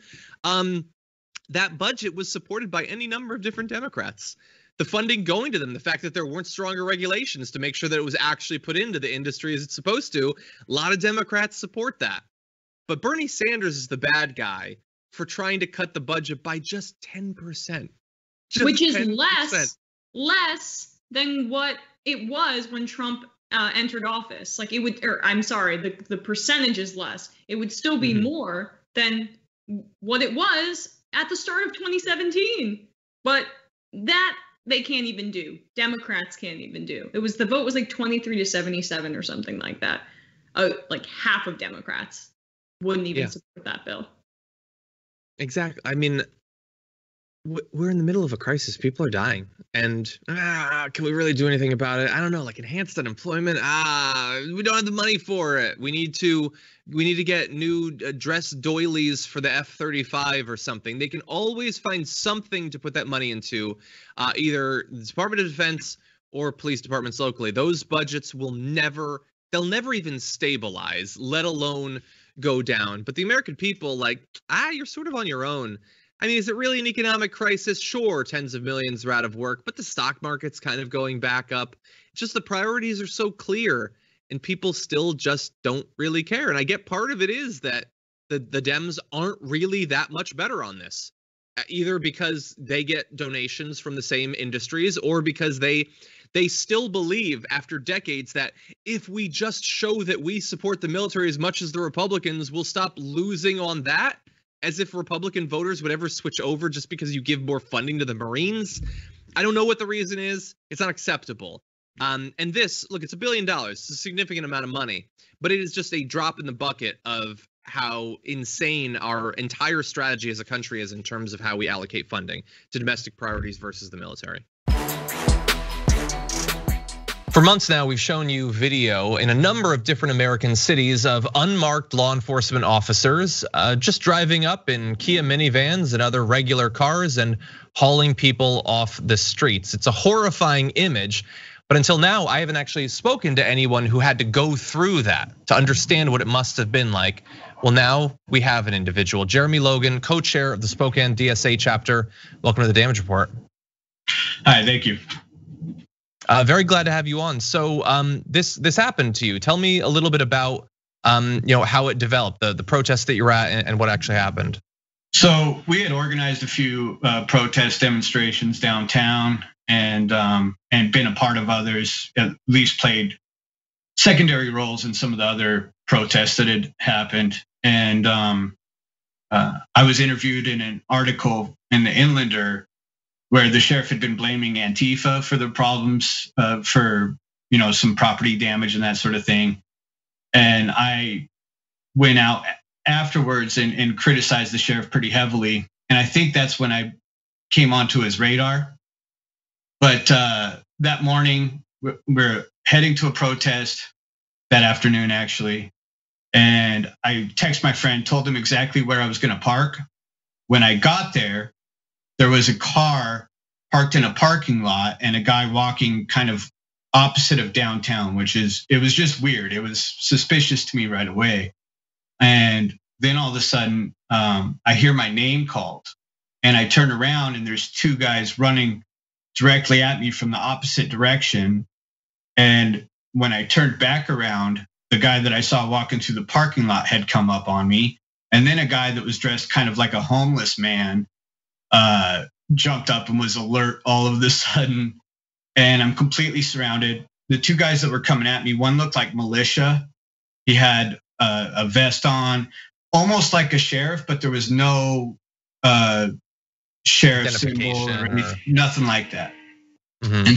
That budget was supported by any number of different Democrats. The funding going to them, the fact that there weren't stronger regulations to make sure that it was actually put into the industry as it's supposed to, a lot of Democrats support that. But Bernie Sanders is the bad guy for trying to cut the budget by just 10%. Which is 10%. less than what it was when Trump entered office. Like, it would, or I'm sorry, the percentage is less. It would still be more than what it was at the start of 2017. But that they can't even do. Democrats can't even do. The vote was like 23-77 or something like that. Like half of Democrats wouldn't even support that bill. Exactly. I mean, we're in the middle of a crisis. People are dying. And can we really do anything about it? I don't know, like enhanced unemployment. We don't have the money for it. We need to get new dress doilies for the F-35 or something. They can always find something to put that money into, either the Department of Defense or police departments locally. Those budgets they'll never even stabilize, let alone go down. But the American people, you're sort of on your own. I mean, is it really an economic crisis? Sure, tens of millions are out of work, but the stock market's kind of going back up. It's just the priorities are so clear, and people still just don't really care. And I get part of it is that the Dems aren't really that much better on this, either because they get donations from the same industries or because they they still believe after decades that if we just show that we support the military as much as the Republicans, we'll stop losing on that, as if Republican voters would ever switch over just because you give more funding to the Marines. I don't know what the reason is. It's not acceptable. And this, look, it's $1 billion. It's a significant amount of money, but it is just a drop in the bucket of how insane our entire strategy as a country is in terms of how we allocate funding to domestic priorities versus the military. For months now, we've shown you video in a number of different American cities of unmarked law enforcement officers just driving up in Kia minivans and other regular cars and hauling people off the streets. It's a horrifying image. But until now, I haven't actually spoken to anyone who had to go through that to understand what it must have been like. Well, now we have an individual, Jeremy Logan, co-chair of the Spokane DSA chapter. Welcome to the Damage Report. Hi, thank you. Very glad to have you on. So this happened to you. Tell me a little bit about how it developed, the protest that you're at, and what actually happened. So we had organized a few protest demonstrations downtown, and been a part of others, at least played secondary roles in some of the other protests that had happened. And I was interviewed in an article in the Inlander where the sheriff had been blaming Antifa for the problems, for some property damage and that sort of thing. And I went out afterwards and criticized the sheriff pretty heavily. And I think that's when I came onto his radar. But that morning, we're heading to a protest that afternoon, actually. And I texted my friend, told him exactly where I was gonna park. When I got there, there was a car parked in a parking lot and a guy walking kind of opposite of downtown, it was just weird. It was suspicious to me right away. And then all of a sudden, I hear my name called, and I turn around and there's two guys running directly at me from the opposite direction. And when I turned back around, the guy that I saw walking through the parking lot had come up on me. And then a guy that was dressed kind of like a homeless man jumped up and was alert all of a sudden. And I'm completely surrounded. The two guys that were coming at me, one looked like militia. He had a vest on, almost like a sheriff, but there was no sheriff symbol or anything, nothing like that. Mm-hmm.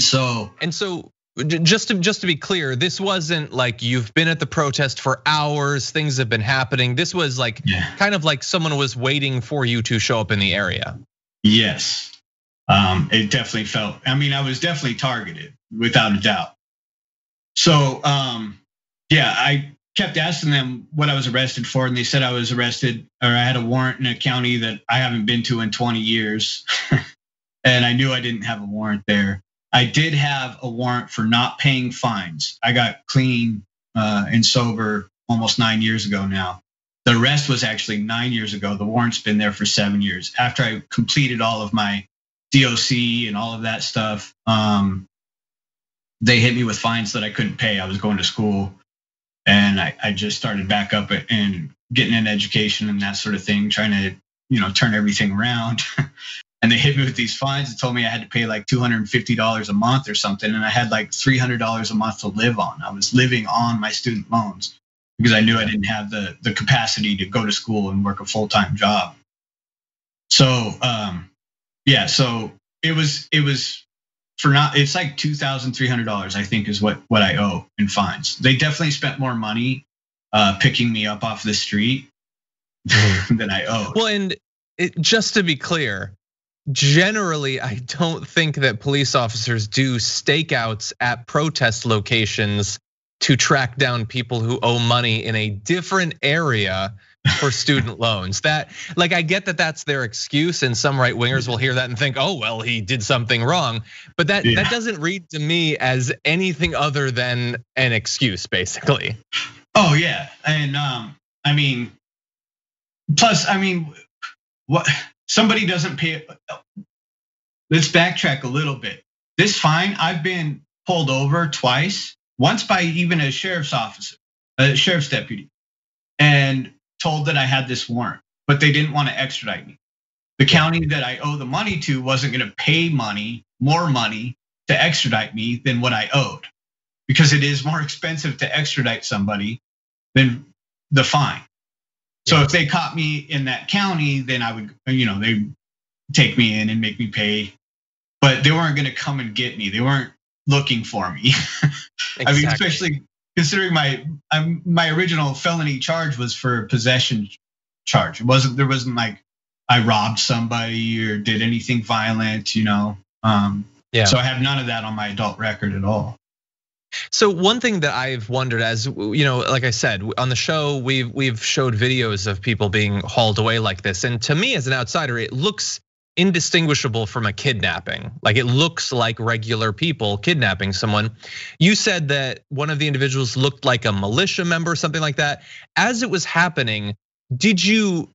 And so just to be clear, this wasn't like you've been at the protest for hours, things have been happening. This was like kind of like someone was waiting for you to show up in the area. Yes, it definitely felt, I was definitely targeted without a doubt. So I kept asking them what I was arrested for, and they said I was arrested, or I had a warrant in a county that I haven't been to in 20 years. And I knew I didn't have a warrant there. I did have a warrant for not paying fines. I got clean and sober almost 9 years ago now. The arrest was actually 9 years ago. The warrant's been there for 7 years. After I completed all of my DOC and all of that stuff, they hit me with fines that I couldn't pay. I was going to school. And I just started back up and getting an education and that sort of thing, trying to, turn everything around. And they hit me with these fines and told me I had to pay like $250 a month or something. And I had like $300 a month to live on. I was living on my student loans because I knew I didn't have the capacity to go to school and work a full-time job. So, so it was it's like $2,300, I think, is what I owe in fines. They definitely spent more money picking me up off the street than I owe. Well, and just to be clear, generally, I don't think that police officers do stakeouts at protest locations to track down people who owe money in a different area for student loans. That, like, I get that that's their excuse, and some right wingers will hear that and think, oh, well, he did something wrong. But that doesn't read to me as anything other than an excuse, basically. Oh yeah, and plus, what somebody doesn't pay. Let's backtrack a little bit. This fine, I've been pulled over twice, once by even a sheriff's officer, a sheriff's deputy, and told that I had this warrant, but they didn't want to extradite me. The county that I owe the money to wasn't going to pay more money to extradite me than what I owed, because it is more expensive to extradite somebody than the fine. So if they caught me in that county, then I would, they take me in and make me pay, but they weren't going to come and get me. They weren't looking for me. Exactly. I mean, especially considering my original felony charge was for possession charge. There wasn't like I robbed somebody or did anything violent, So I have none of that on my adult record at all. So one thing that I've wondered, as like I said, on the show, we've showed videos of people being hauled away like this. And to me as an outsider, it looks indistinguishable from a kidnapping. Like it looks like regular people kidnapping someone. You said that one of the individuals looked like a militia member, something like that. As it was happening, did you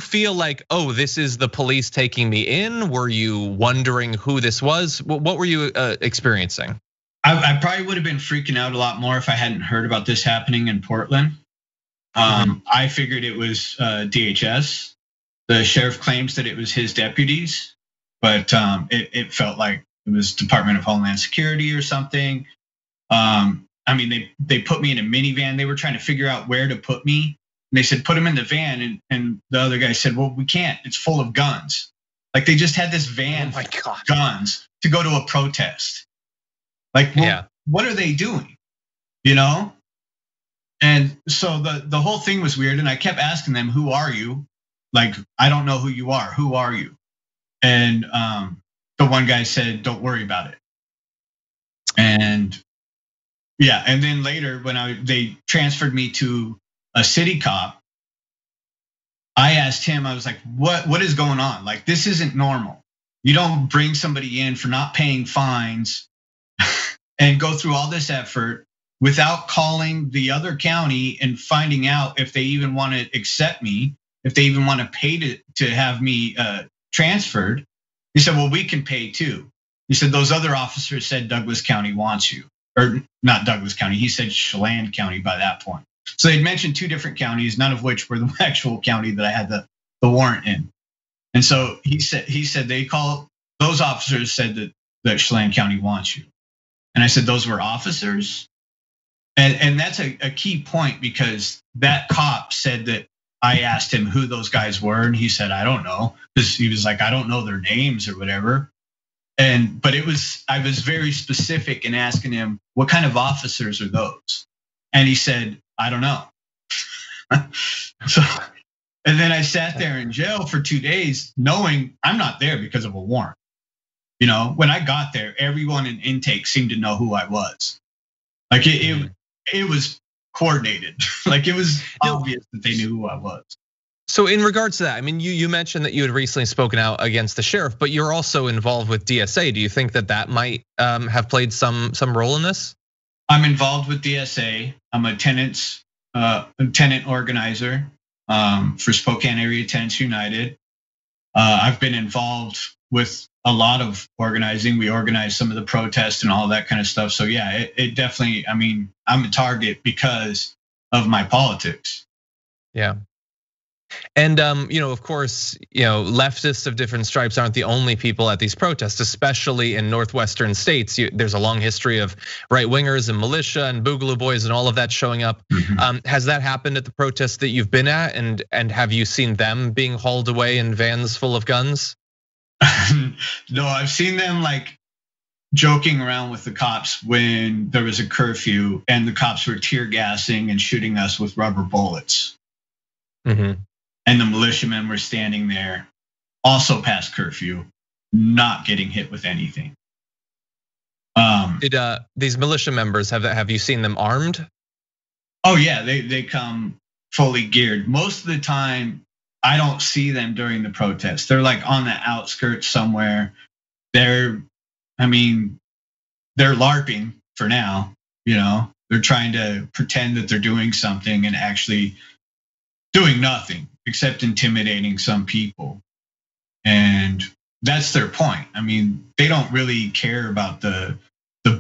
feel like, oh, this is the police taking me in? Were you wondering who this was? What were you experiencing? I probably would have been freaking out a lot more if I hadn't heard about this happening in Portland. I figured it was DHS. The sheriff claims that it was his deputies, but it felt like it was Department of Homeland Security or something. I mean, they put me in a minivan. They were trying to figure out where to put me. And they said, put him in the van. And the other guy said, well, we can't. It's full of guns. Like they just had this van full of guns to go to a protest. Like, well, what are they doing? And so the whole thing was weird. And I kept asking them, who are you? Like, I don't know who you are. Who are you? And the one guy said, don't worry about it. And and then later when they transferred me to a city cop, I asked him, I was like, what is going on? Like, this isn't normal. You don't bring somebody in for not paying fines and go through all this effort without calling the other county and finding out if they even want to accept me, if they even want to pay to have me transferred. He said, well, we can pay too. He said, those other officers said Douglas County wants you. Or not Douglas County, he said Chelan County by that point. So they'd mentioned 2 different counties, none of which were the actual county that I had the warrant in. And so he said those officers said that Chelan County wants you. And I said, those were officers? And that's a key point, because that cop said that I asked him who those guys were, and he said, I don't know, because he was like, I don't know their names or whatever. But I was very specific in asking him, what kind of officers are those? And he said, I don't know. And then I sat there in jail for 2 days knowing I'm not there because of a warrant. When I got there, everyone in intake seemed to know who I was. Like it was coordinated. Like it was obvious that they knew who I was. So in regards to that, I mean, you mentioned that you had recently spoken out against the sheriff, but you're also involved with DSA. Do you think that might have played some role in this? I'm involved with DSA. I'm a tenant organizer for Spokane Area Tenants United. I've been involved with a lot of organizing. We organize some of the protests and all that kind of stuff. So yeah, it definitely, I mean, I'm a target because of my politics. Yeah. And of course, leftists of different stripes aren't the only people at these protests, especially in northwestern states. There's a long history of right-wingers and militia and Boogaloo Boys and all of that showing up. Has that happened at the protests that you've been at? And have you seen them being hauled away in vans full of guns? No, I've seen them like joking around with the cops when there was a curfew and the cops were tear gassing and shooting us with rubber bullets. And the militiamen were standing there, also past curfew, not getting hit with anything. Did these militia members have you seen them armed? Oh yeah, they come fully geared. Most of the time, I don't see them during the protest. They're like on the outskirts somewhere. They're LARPing for now. They're trying to pretend that they're doing something and actually doing nothing except intimidating some people. And that's their point. I mean, they don't really care about the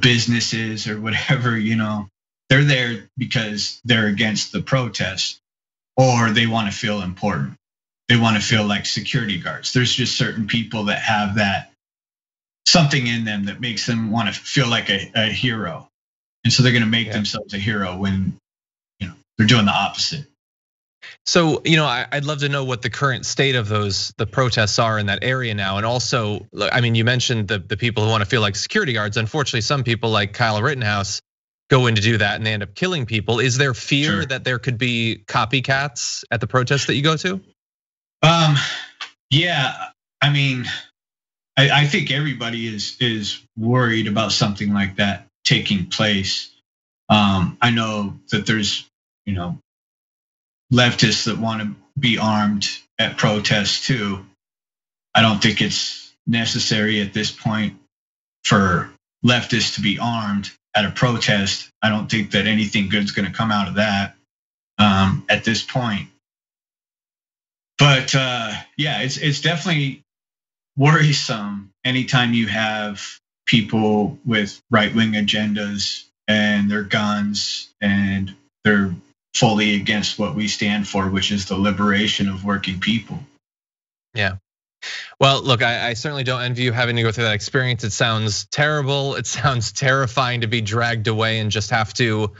businesses or whatever, They're there because they're against the protest, or they want to feel important. They want to feel like security guards. There's just certain people that have that something in them that makes them want to feel like a hero. And so they're going to make themselves a hero when, they're doing the opposite. So, I'd love to know what the current state of the protests are in that area now. And also, I mean, you mentioned the people who want to feel like security guards. Unfortunately, some people like Kyle Rittenhouse go in to do that and they end up killing people. Is there fear that there could be copycats at the protests that you go to? Yeah, I mean, I think everybody is worried about something like that taking place. I know that there's, leftists that want to be armed at protests too. I don't think it's necessary at this point for leftists to be armed at a protest. I don't think that anything good's going to come out of that at this point. But yeah, it's definitely worrisome anytime you have people with right-wing agendas and their guns and they're fully against what we stand for, which is the liberation of working people. Yeah. Well, look, I certainly don't envy you having to go through that experience. It sounds terrible. It sounds terrifying to be dragged away and just have to,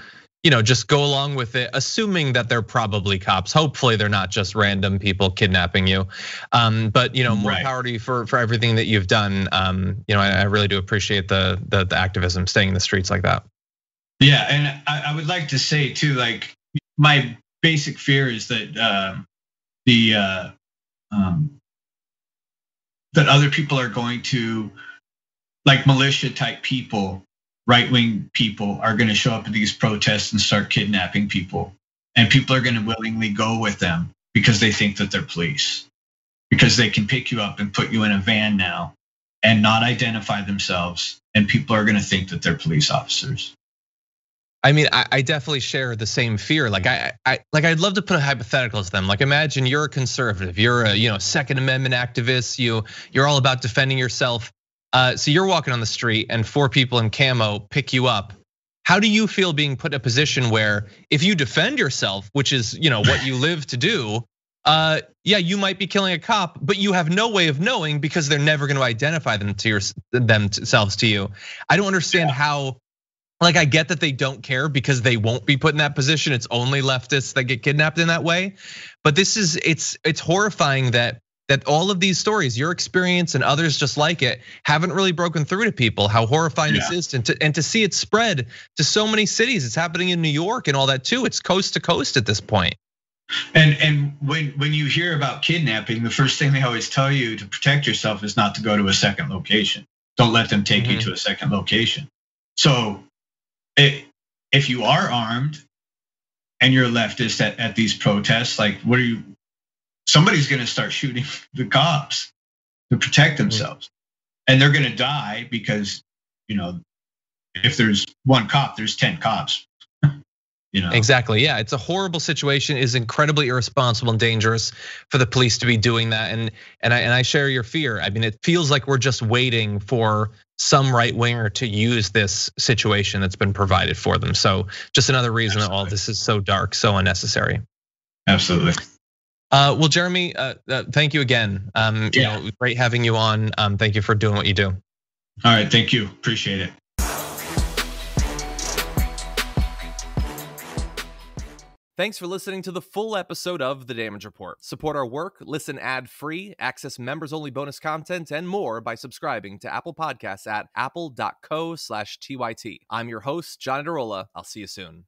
just go along with it, assuming that they're probably cops. Hopefully they're not just random people kidnapping you. But more power to you for everything that you've done. I really do appreciate the activism, staying in the streets like that. Yeah, and I would like to say too, like, my basic fear is that that other people are going to, like militia type people, right-wing people, are going to show up at these protests and start kidnapping people, and people are going to willingly go with them because they think that they're police, because they can pick you up and put you in a van now and not identify themselves, and people are going to think that they're police officers. I mean, I definitely share the same fear. Like I'd love to put a hypothetical to them. Like imagine you're a conservative, you're a Second Amendment activist, you're all about defending yourself. So you're walking on the street and 4 people in camo pick you up. How do you feel being put in a position where if you defend yourself, which is what you live to do, yeah, you might be killing a cop, but you have no way of knowing because they're never going to identify themselves to you. I don't understand how. Like I get that they don't care because they won't be put in that position. It's only leftists that get kidnapped in that way. But it's horrifying that all of these stories, your experience and others just like it, haven't really broken through to people. How horrifying this is, and to see it spread to so many cities. It's happening in New York and all that too. It's coast to coast at this point. And when you hear about kidnapping, the first thing they always tell you to protect yourself is not to go to a second location. Don't let them take you to a second location. So if you are armed and you're a leftist at these protests, like somebody's going to start shooting the cops to protect themselves, and they're going to die because if there's one cop, there's 10 cops. Exactly. Yeah, it's a horrible situation. It is incredibly irresponsible and dangerous for the police to be doing that. And I share your fear. I mean, it feels like we're just waiting for some right winger to use this situation that's been provided for them. So just another reason that all this is so dark, so unnecessary. Absolutely. Well, Jeremy, thank you again. Great having you on. Thank you for doing what you do. All right, thank you. Appreciate it. Thanks for listening to the full episode of The Damage Report. Support our work, listen ad-free, access members-only bonus content, and more by subscribing to Apple Podcasts at apple.co/TYT. I'm your host, John Adarola. I'll see you soon.